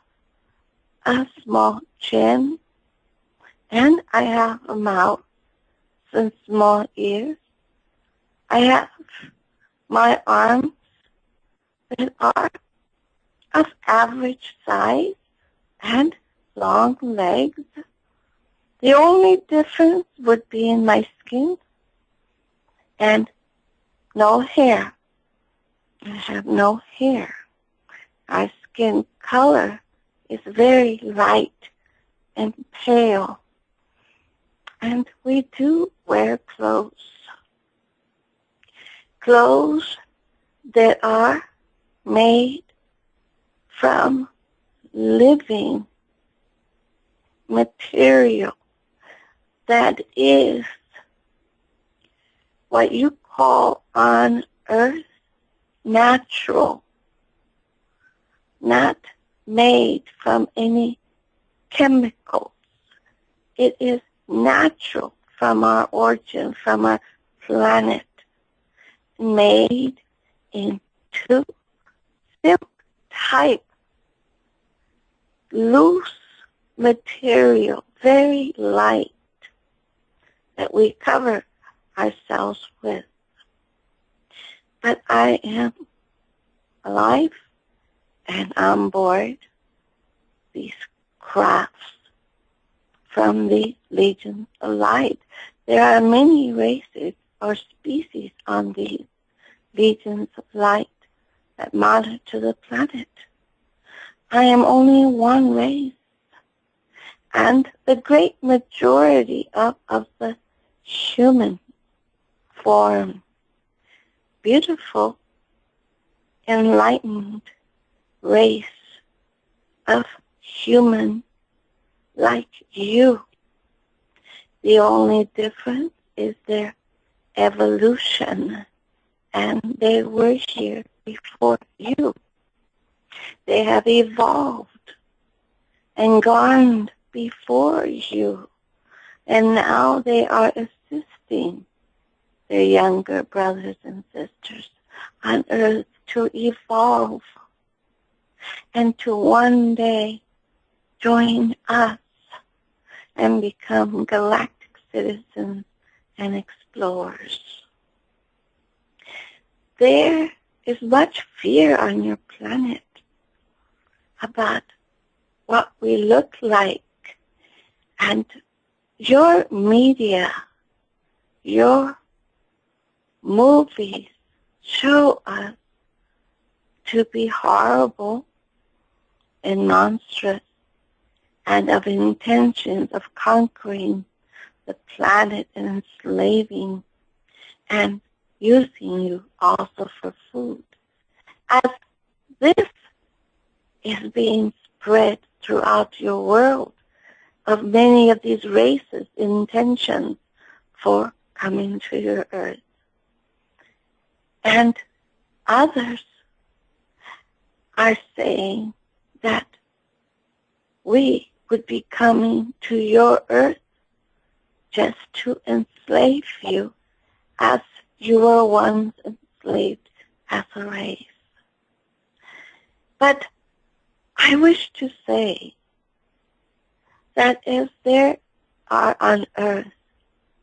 a small chin, and I have a mouth and small ears. I have my arms that are of average size and long legs. The only difference would be in my skin and no hair. I have no hair. Our skin color is very light and pale. And we do wear clothes. Clothes that are made from living material that is what you call on earth natural, not made from any chemicals. It is natural from our origin, from our planet, made into silk type, loose material, very light, that we cover ourselves with. But I am alive and on board these crafts from the Legion of Light. There are many races or species on these Legions of Light that monitor the planet. I am only one race, and the great majority of the human form, beautiful, enlightened race of human like you. The only difference is their evolution, and they were here before you. They have evolved and gone before you, and now they are assisting their younger brothers and sisters on earth to evolve and to one day join us and become galactic citizens and explorers. There is much fear on your planet about what we look like, and your media, your movies show us to be horrible and monstrous and of intentions of conquering the planet and enslaving and using you also for food. As this is being spread throughout your world of many of these races' intentions for coming to your earth. And others are saying that we would be coming to your earth just to enslave you as you were once enslaved as a race. But I wish to say that if there are on earth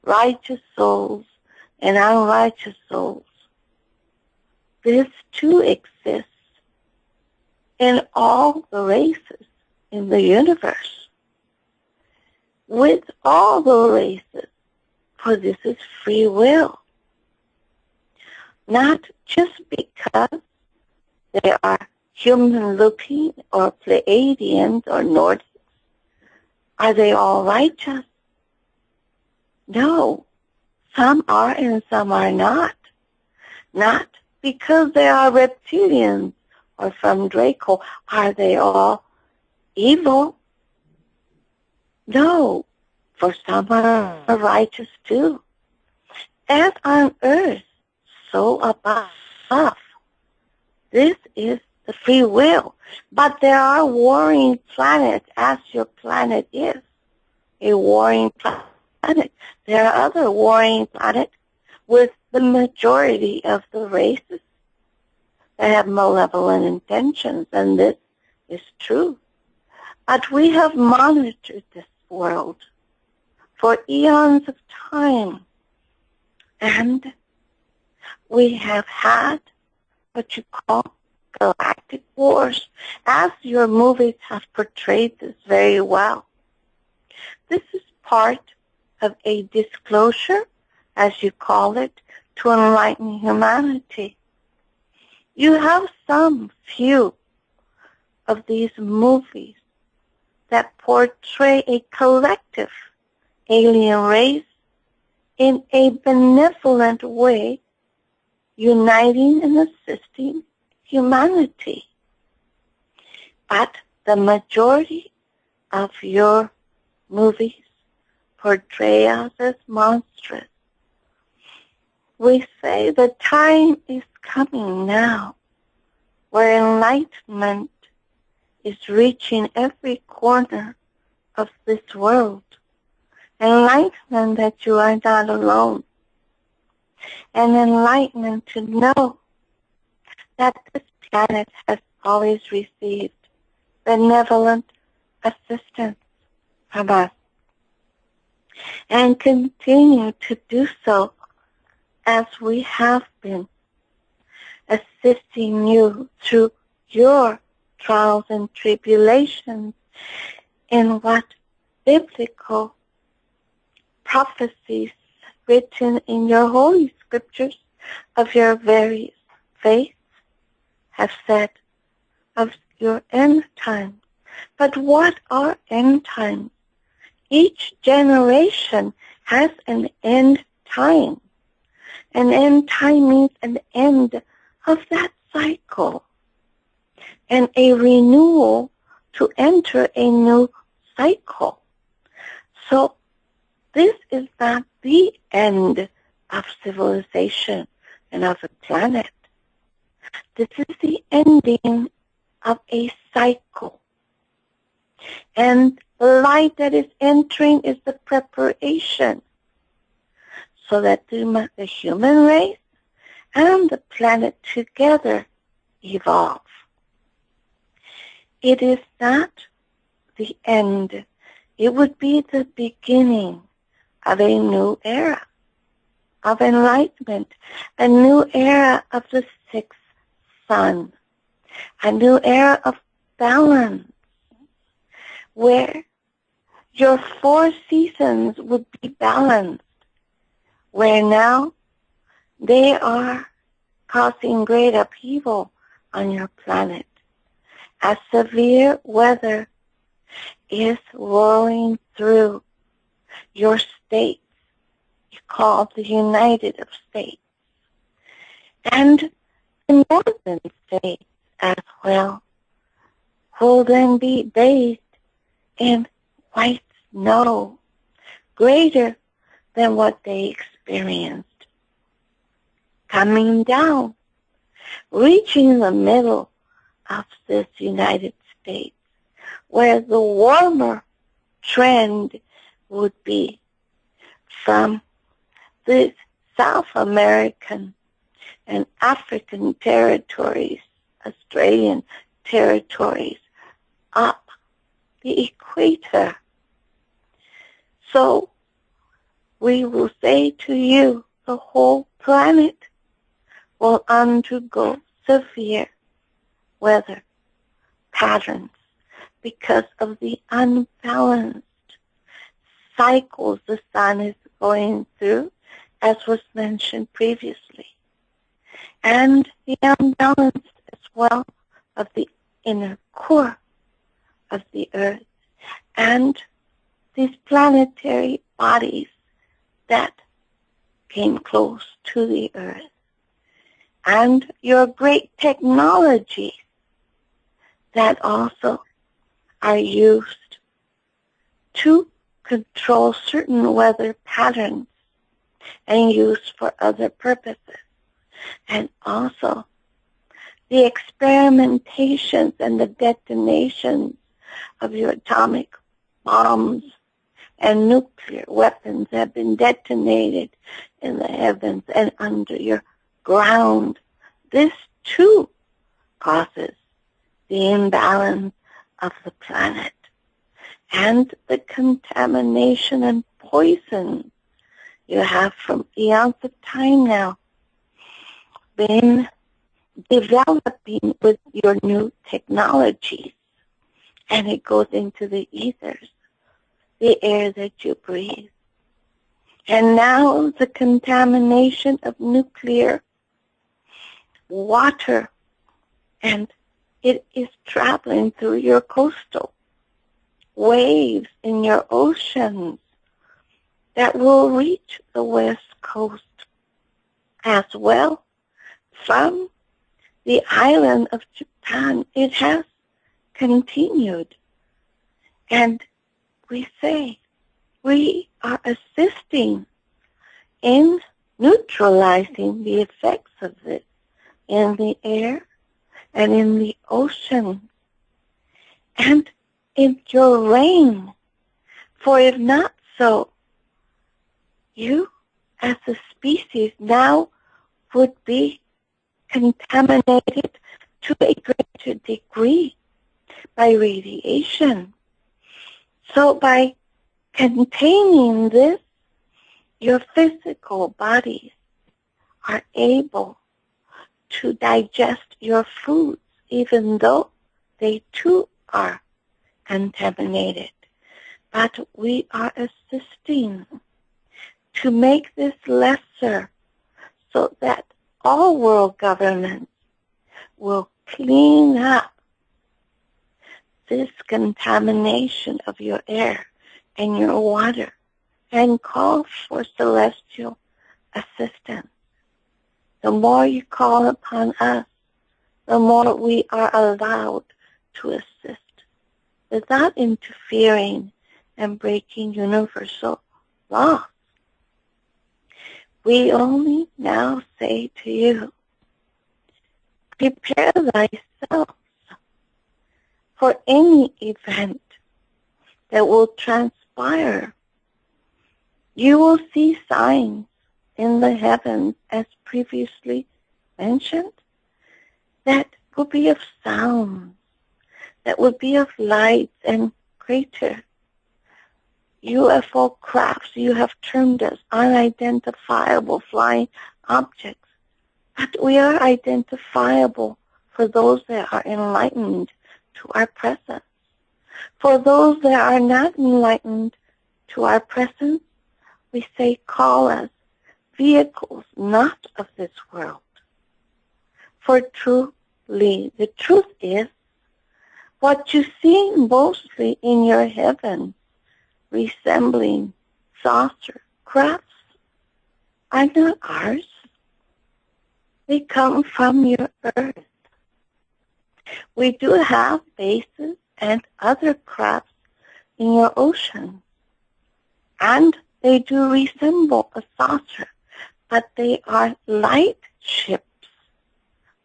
righteous souls and unrighteous souls, this too exists in all the races in the universe, with all the races, for this is free will. Not just because they are human-looking or Pleiadians or Nordics, are they all righteous? No, some are and some are not. Not because they are reptilians or from Draco, are they all evil? No, for some are righteous too. As on earth, so above. This is the free will. But there are warring planets, as your planet is a warring planet. There are other warring planets with the majority of the races that have malevolent intentions, and this is true. But we have monitored this world for eons of time, and we have had what you call galactic wars, as your movies have portrayed this very well. This is part of a disclosure, as you call it, to enlighten humanity. You have some few of these movies that portray a collective alien race in a benevolent way, uniting and assisting humanity. But the majority of your movies portray us as monstrous, we say the time is coming now where enlightenment is reaching every corner of this world. Enlightenment that you are not alone. And enlightenment to know that this planet has always received benevolent assistance from us and continue to do so as we have been, assisting you through your trials and tribulations in what biblical prophecies written in your holy scriptures of your various faiths have said of your end times. But what are end times? Each generation has an end time. An end time means an end of that cycle and a renewal to enter a new cycle. So this is not the end of civilization and of a planet. This is the ending of a cycle. And the light that is entering is the preparation so that the human race and the planet together evolve. It is not the end. It would be the beginning of a new era of enlightenment, a new era of the sixth sun, a new era of balance, where your 4 seasons would be balanced, where now they are causing great upheaval on your planet. As severe weather is rolling through your states, called the United States, and the northern states as well will then be bathed in white snow, greater than what they experienced, coming down, reaching the middle of this United States, where the warmer trend would be from the South American and African territories, Australian territories, up the equator. So we will say to you, the whole planet will undergo severe weather patterns because of the unbalanced cycles the sun is going through, as was mentioned previously, and the unbalanced as well of the inner core of the earth and these planetary bodies that came close to the earth, and your great technologies that also are used to control certain weather patterns and used for other purposes. And also the experimentations and the detonations of your atomic bombs and nuclear weapons have been detonated in the heavens and under your ground. This too causes the imbalance of the planet and the contamination and poison you have from eons of time now been developing with your new technologies, and it goes into the ethers, the air that you breathe. And now the contamination of nuclear water, and it is traveling through your coastal waves in your oceans that will reach the west coast as well. From the island of Japan, it has continued. And we say we are assisting in neutralizing the effects of this in the air and in the ocean and in your rain. For if not so, you as a species now would be contaminated to a greater degree by radiation. So by containing this, your physical bodies are able to digest your foods, even though they too are contaminated. But we are assisting to make this lesser so that all world governments will clean up this contamination of your air and your water and call for celestial assistance. The more you call upon us, the more we are allowed to assist without interfering and breaking universal laws. We only now say to you, prepare thyself for any event that will transpire. You will see signs in the heavens, as previously mentioned, that will be of sound, that will be of lights and greater UFO crafts. You have termed as unidentifiable flying objects, but we are identifiable for those that are enlightened to our presence. For those that are not enlightened to our presence, we say call us vehicles not of this world. For truly, the truth is, what you see mostly in your heaven resembling saucer crafts are not ours. They come from your earth. We do have bases and other crafts in your ocean, and they do resemble a saucer, but they are light ships,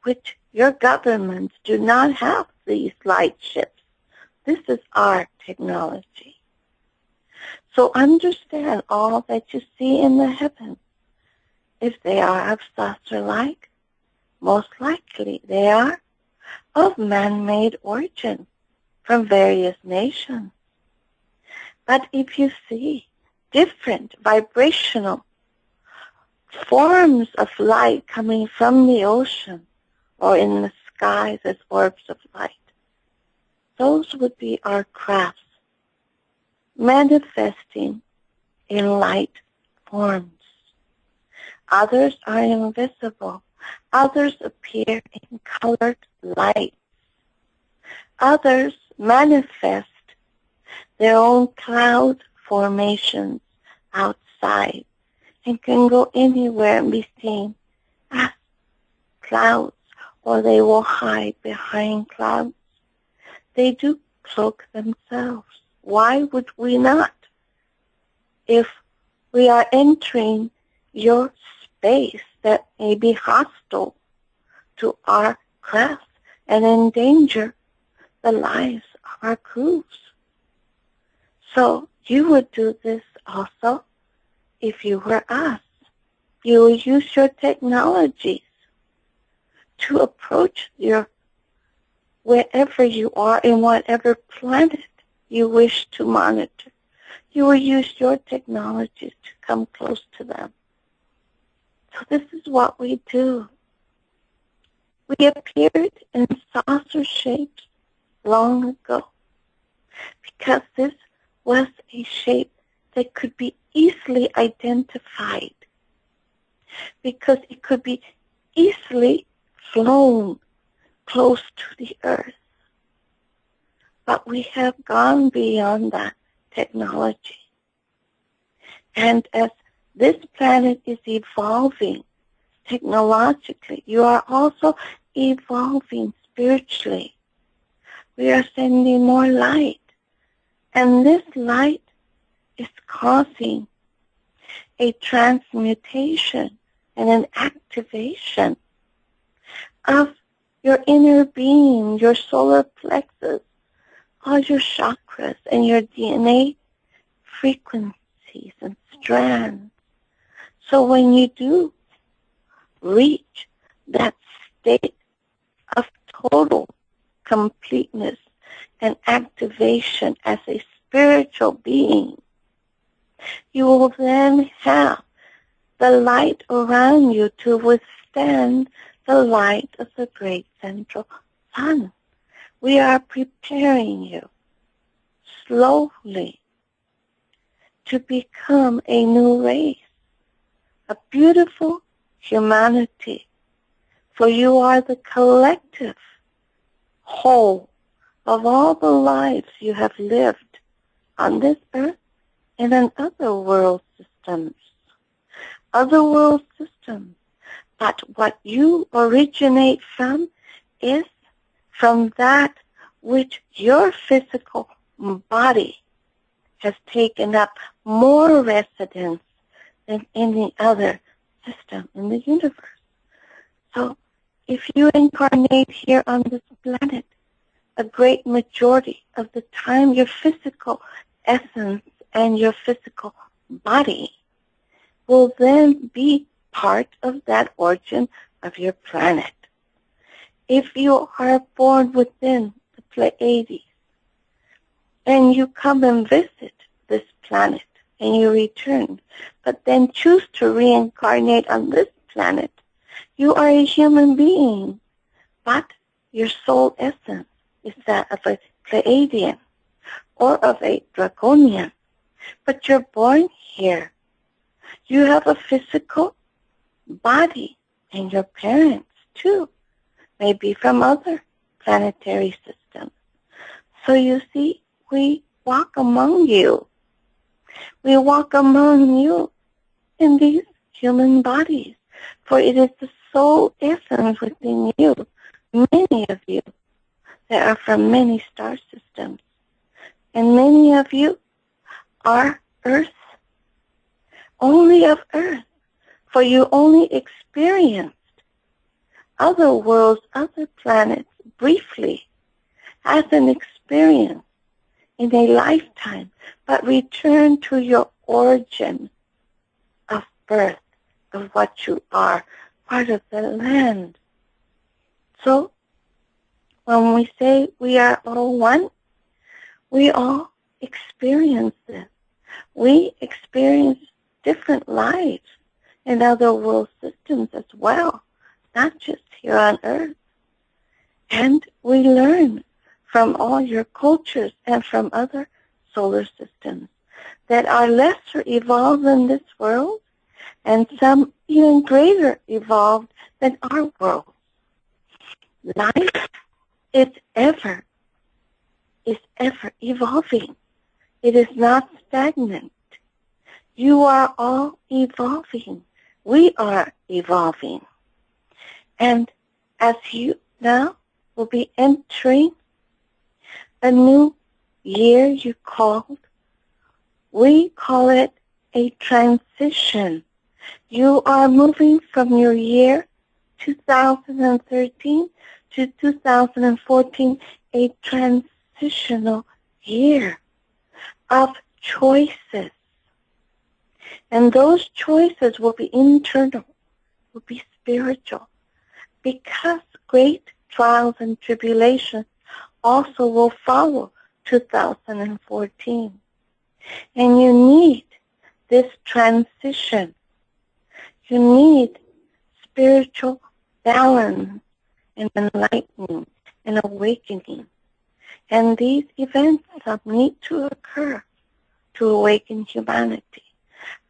which your governments do not have these light ships. This is our technology. So understand all that you see in the heavens. If they are of saucer-like, most likely they are of man-made origin from various nations. But if you see different vibrational forms of light coming from the ocean or in the skies as orbs of light, those would be our crafts manifesting in light forms. Others are invisible. Others appear in colored light. Others manifest their own cloud formations outside and can go anywhere and be seen as clouds, or they will hide behind clouds. They do cloak themselves. Why would we not? If we are entering your space that may be hostile to our craft and endanger the lives of our crews. So you would do this also if you were us. You would use your technologies to approach your wherever you are in whatever planet you wish to monitor. You will use your technologies to come close to them. So this is what we do. We appeared in saucer shapes long ago because this was a shape that could be easily identified, because it could be easily flown close to the earth. But we have gone beyond that technology. And as this planet is evolving technologically, you are also evolving spiritually. We are sending more light. And this light is causing a transmutation and an activation of your inner being, your solar plexus, all your chakras and your DNA frequencies and strands. So when you do reach that state of total completeness and activation as a spiritual being, you will then have the light around you to withstand the light of the great central sun. We are preparing you slowly to become a new race, a beautiful humanity, for you are the collective whole of all the lives you have lived on this earth and in other world systems. Other world systems. But what you originate from is from that which your physical body has taken up more residence than any other system in the universe. So if you incarnate here on this planet, a great majority of the time your physical essence and your physical body will then be part of that origin of your planet. If you are born within the Pleiades and you come and visit this planet and you return, but then choose to reincarnate on this planet, you are a human being, but your soul essence is that of a Pleiadian or of a Draconian. But you're born here. You have a physical body, and your parents, too, may be from other planetary systems. So you see, we walk among you. We walk among you in these human bodies, for it is the soul essence within you, many of you, that are from many star systems. And many of you are Earth, only of Earth, for you only experienced other worlds, other planets, briefly, as an experience in a lifetime, but return to your origin of birth, of what you are, part of the land. So, when we say we are all one, we all experience this. We experience different lives in other world systems as well, not just here on Earth. And we learn from all your cultures and from other solar systems that are lesser evolved than this world, and some even greater evolved than our world. Life is ever evolving. It is not stagnant. You are all evolving. We are evolving. And as you now will be entering a new year we call it a transition. You are moving from your year 2013 to 2014, a transitional year of choices. And those choices will be internal, will be spiritual, because great trials and tribulations also will follow 2014. And you need this transition. You need spiritual balance and enlightening and awakening. And these events need to occur to awaken humanity.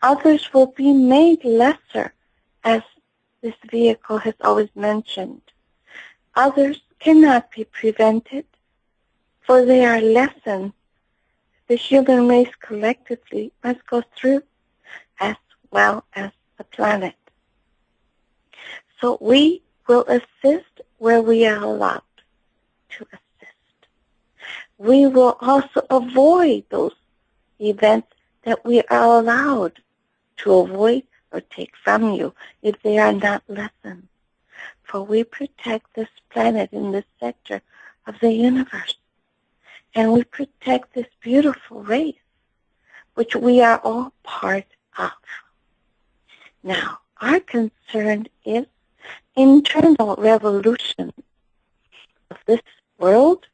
Others will be made lesser, as this vehicle has always mentioned. Others cannot be prevented, for they are lessons the human race collectively must go through, as well as the planet. So we will assist where we are allowed to assist. We will also avoid those events that we are allowed to avoid or take from you if they are not lessons. For we protect this planet in this sector of the universe. And we protect this beautiful race, which we are all part of. Now, our concern is internal revolution of this world,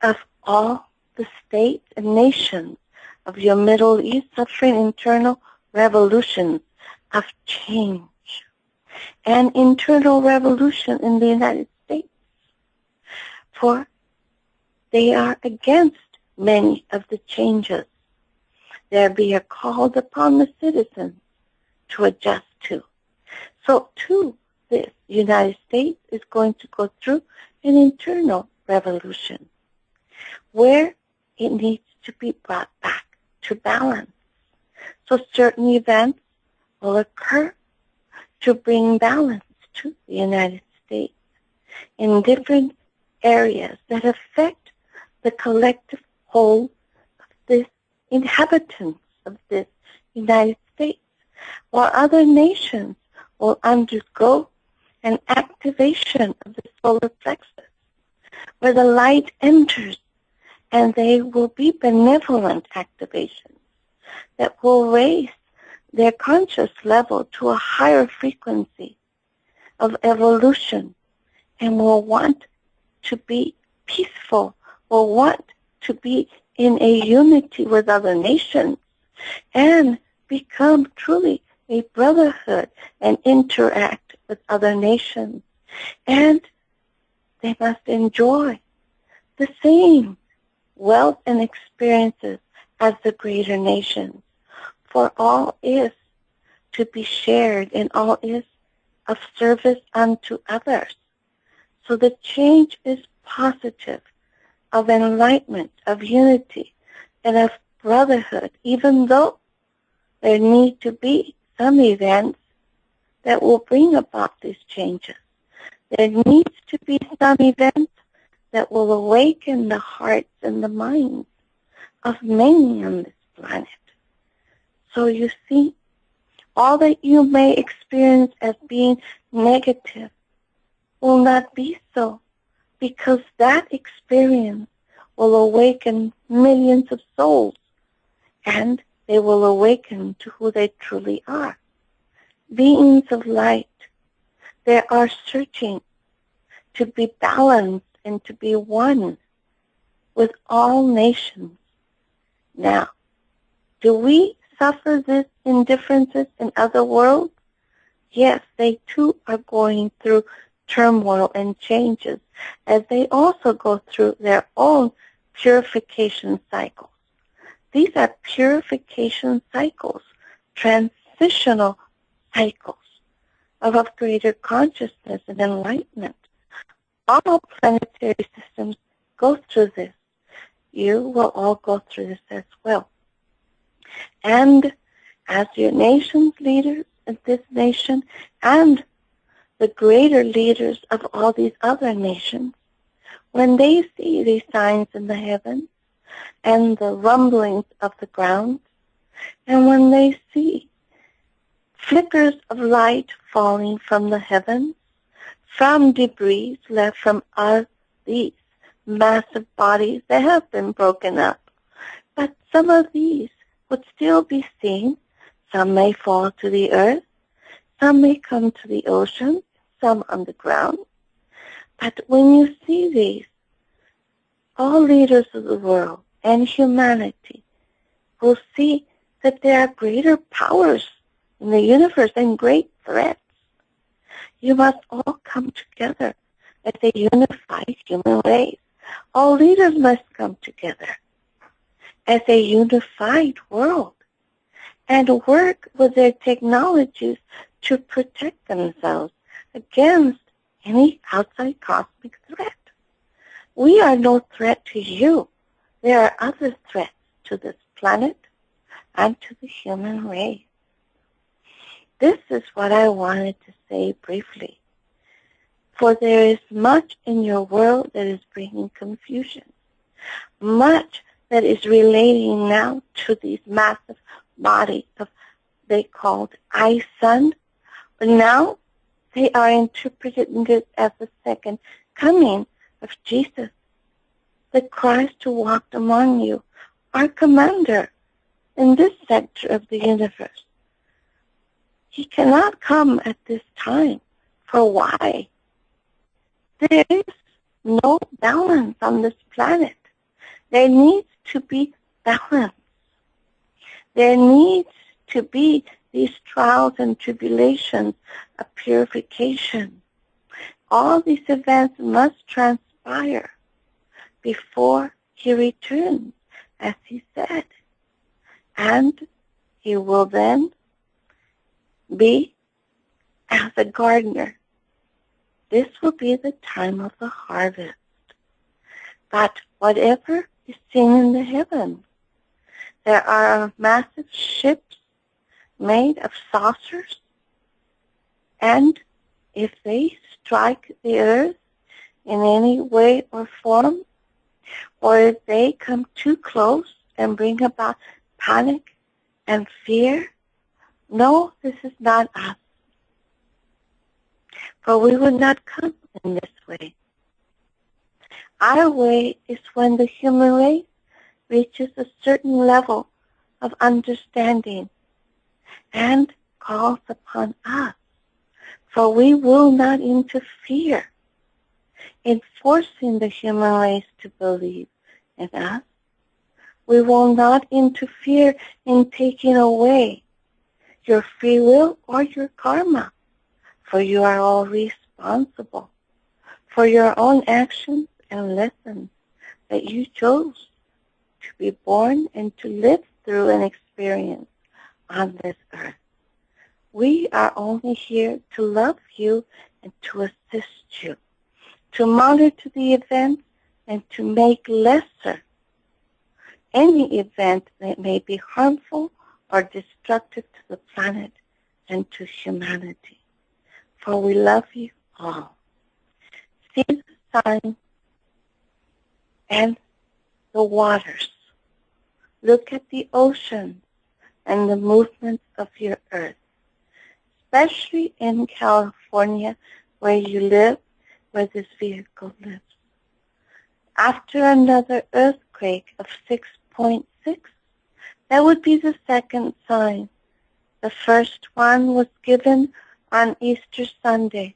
of all the states and nations of your Middle East suffering internal revolutions of change, and internal revolution in the United States. For they are against many of the changes that are called upon the citizens to adjust to. So too, the United States is going to go through an internal revolution where it needs to be brought back to balance. So certain events will occur to bring balance to the United States in different areas that affect the collective whole of the inhabitants of this United States, while other nations will undergo an activation of the solar plexus, where the light enters, and they will be benevolent activations that will raise their conscious level to a higher frequency of evolution, and will want to be peaceful, will want to be in a unity with other nations, and become truly a brotherhood and interact with other nations. And they must enjoy the same wealth and experiences as the greater nations. For all is to be shared, and all is of service unto others. So the change is positive, of enlightenment, of unity, and of brotherhood, even though there need to be some events that will bring about these changes. There needs to be some events that will awaken the hearts and the minds of many on this planet. So you see, all that you may experience as being negative will not be so, because that experience will awaken millions of souls, and they will awaken to who they truly are. Beings of light, they are searching to be balanced and to be one with all nations. Now, do we suffer these indifferences in other worlds? Yes, they too are going through turmoil and changes, as they also go through their own purification cycles. These are purification cycles, transitional cycles of greater consciousness and enlightenment. All planetary systems go through this. You will all go through this as well. And as your nation's leaders in this nation and the greater leaders of all these other nations, when they see these signs in the heavens and the rumblings of the ground, and when they see flickers of light falling from the heavens, from debris left from these massive bodies that have been broken up, but some of these would still be seen. Some may fall to the earth, some may come to the ocean, some on the ground. But when you see these, all leaders of the world and humanity will see that there are greater powers in the universe and great threats. You must all come together as a unified human race. All leaders must come together as a unified world and work with their technologies to protect themselves against any outside cosmic threat. We are no threat to you. There are other threats to this planet and to the human race. This is what I wanted to say briefly. For there is much in your world that is bringing confusion. Much that is relating now to these massive bodies of they called I Son, but now they are interpreting it as the second coming of Jesus, the Christ who walked among you, our commander in this sector of the universe. He cannot come at this time. For why? There is no balance on this planet. There needs to be balance. There needs to be these trials and tribulations of purification. All these events must transpire before he returns, as he said. And he will then be as a gardener. This will be the time of the harvest. But whatever is seen in the heavens, there are massive ships made of saucers, and if they strike the earth in any way or form, or if they come too close and bring about panic and fear, no, this is not us. For we would not come in this way. Our way is when the human race reaches a certain level of understanding and calls upon us. For we will not interfere in forcing the human race to believe in us. We will not interfere in taking away your free will or your karma, for you are all responsible for your own actions and lessons that you chose to be born and to live through and experience on this earth. We are only here to love you and to assist you, to monitor the events and to make lesser any event that may be harmful or destructive to the planet and to humanity. For we love you all. See the sun and the waters. Look at the oceans and the movements of your earth, especially in California where you live, where this vehicle lives. After another earthquake of 6.6, that would be the second sign. The first one was given on Easter Sunday,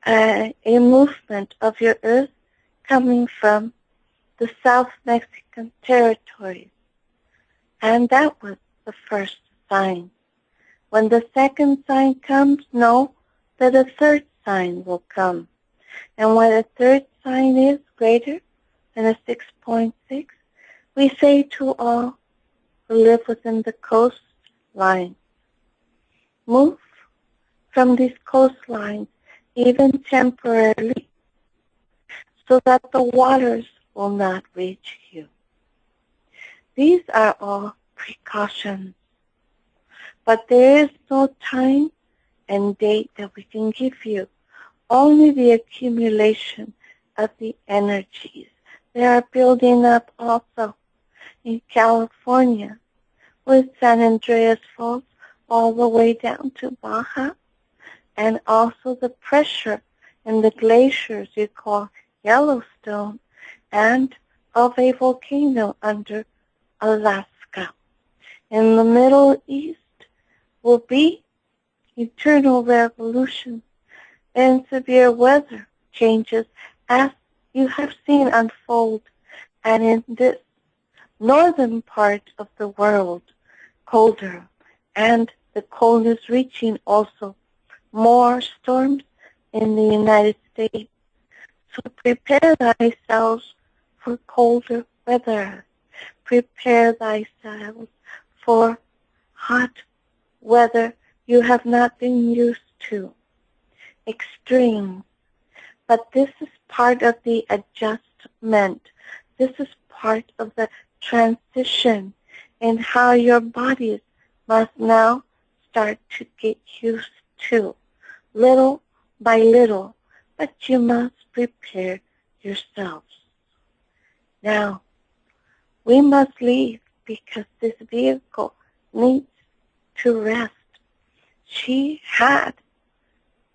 a movement of your earth coming from the South Mexican territories. And that was the first sign. When the second sign comes, know that a third sign will come. And when a third sign is greater than a 6.6, we say to all who live within the coastline, move from these coastlines, even temporarily, so that the waters will not reach you. These are all precautions, but there is no time and date that we can give you, only the accumulation of the energies. They are building up also in California with San Andreas Fault all the way down to Baja, and also the pressure in the glaciers you call Yellowstone, and of a volcano under Alaska. In the Middle East will be eternal revolution and severe weather changes as you have seen unfold, and in this northern part of the world, colder, and the coldness reaching also more storms in the United States. So prepare thyself for colder weather. Prepare thyself for hot weather you have not been used to. Extreme. But this is part of the adjustment. This is part of the transition in how your bodies must now start to get used to, little by little, but you must prepare yourselves. Now, we must leave because this vehicle needs to rest. She had,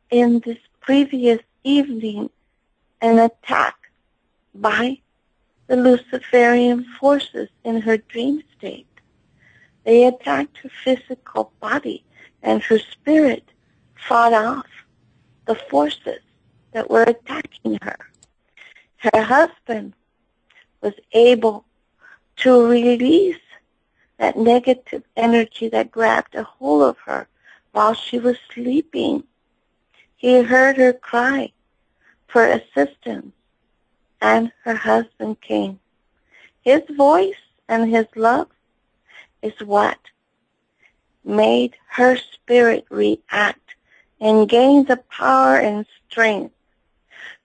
in this previous evening, an attack by the Luciferian forces in her dream state. They attacked her physical body, and her spirit fought off the forces that were attacking her. Her husband was able to release that negative energy that grabbed a hold of her while she was sleeping. He heard her cry for assistance, and her husband came. His voice and his love is what made her spirit react and gain the power and strength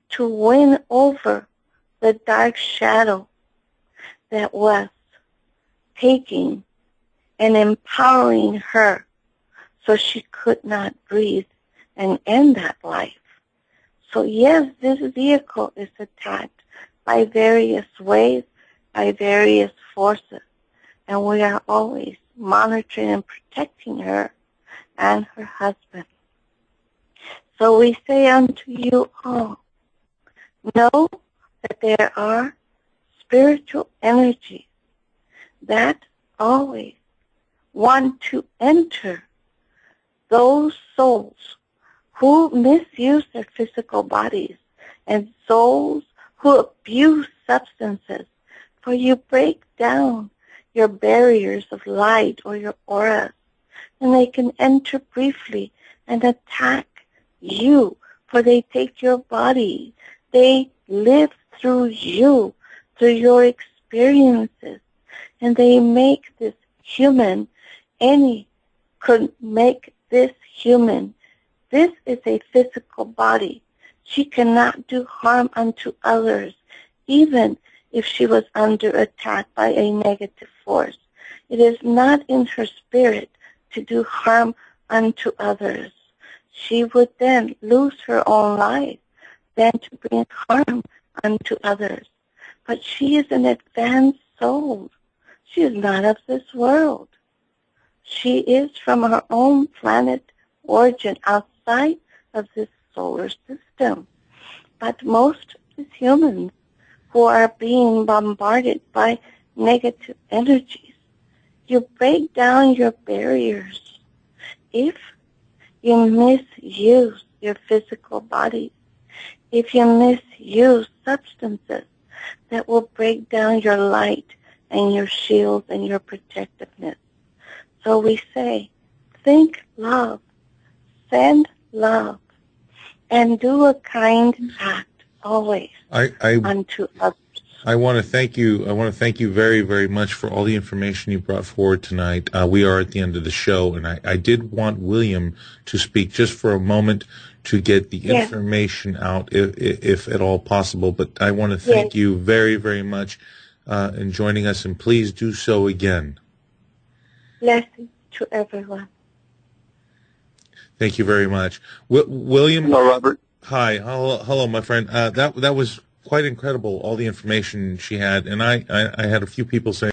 to win over the dark shadow that was taking and empowering her so she could not breathe and end that life. So yes, this vehicle is attacked by various ways, by various forces, and we are always monitoring and protecting her and her husband. So we say unto you all, know that there are spiritual energies that always want to enter those souls who misuse their physical bodies and souls who abuse substances, for you break down your barriers of light or your auras, and they can enter briefly and attack you, for they take your body. They live through you, through your experiences, and they make this human. Any could make this human. This is a physical body. She cannot do harm unto others, even if she was under attack by a negative force. It is not in her spirit to do harm unto others. She would then lose her own life than to bring harm unto others. But she is an advanced soul. She is not of this world. She is from her own planet origin outside of this solar system. But most of these humans who are being bombarded by negative energies, you break down your barriers. If you misuse your physical body, if you misuse substances that will break down your light and your shields and your protectiveness. So we say, think love, send love, and do a kind act always unto others. I want to thank you. I want to thank you very, very much for all the information you brought forward tonight. We are at the end of the show, and I did want William to speak just for a moment to get the information out, if at all possible. But I want to thank you very, very much in joining us, and please do so again. Blessings to everyone. Thank you very much. William? Hello, Robert. Hi. Hello, my friend. That was quite incredible, all the information she had. And I had a few people saying,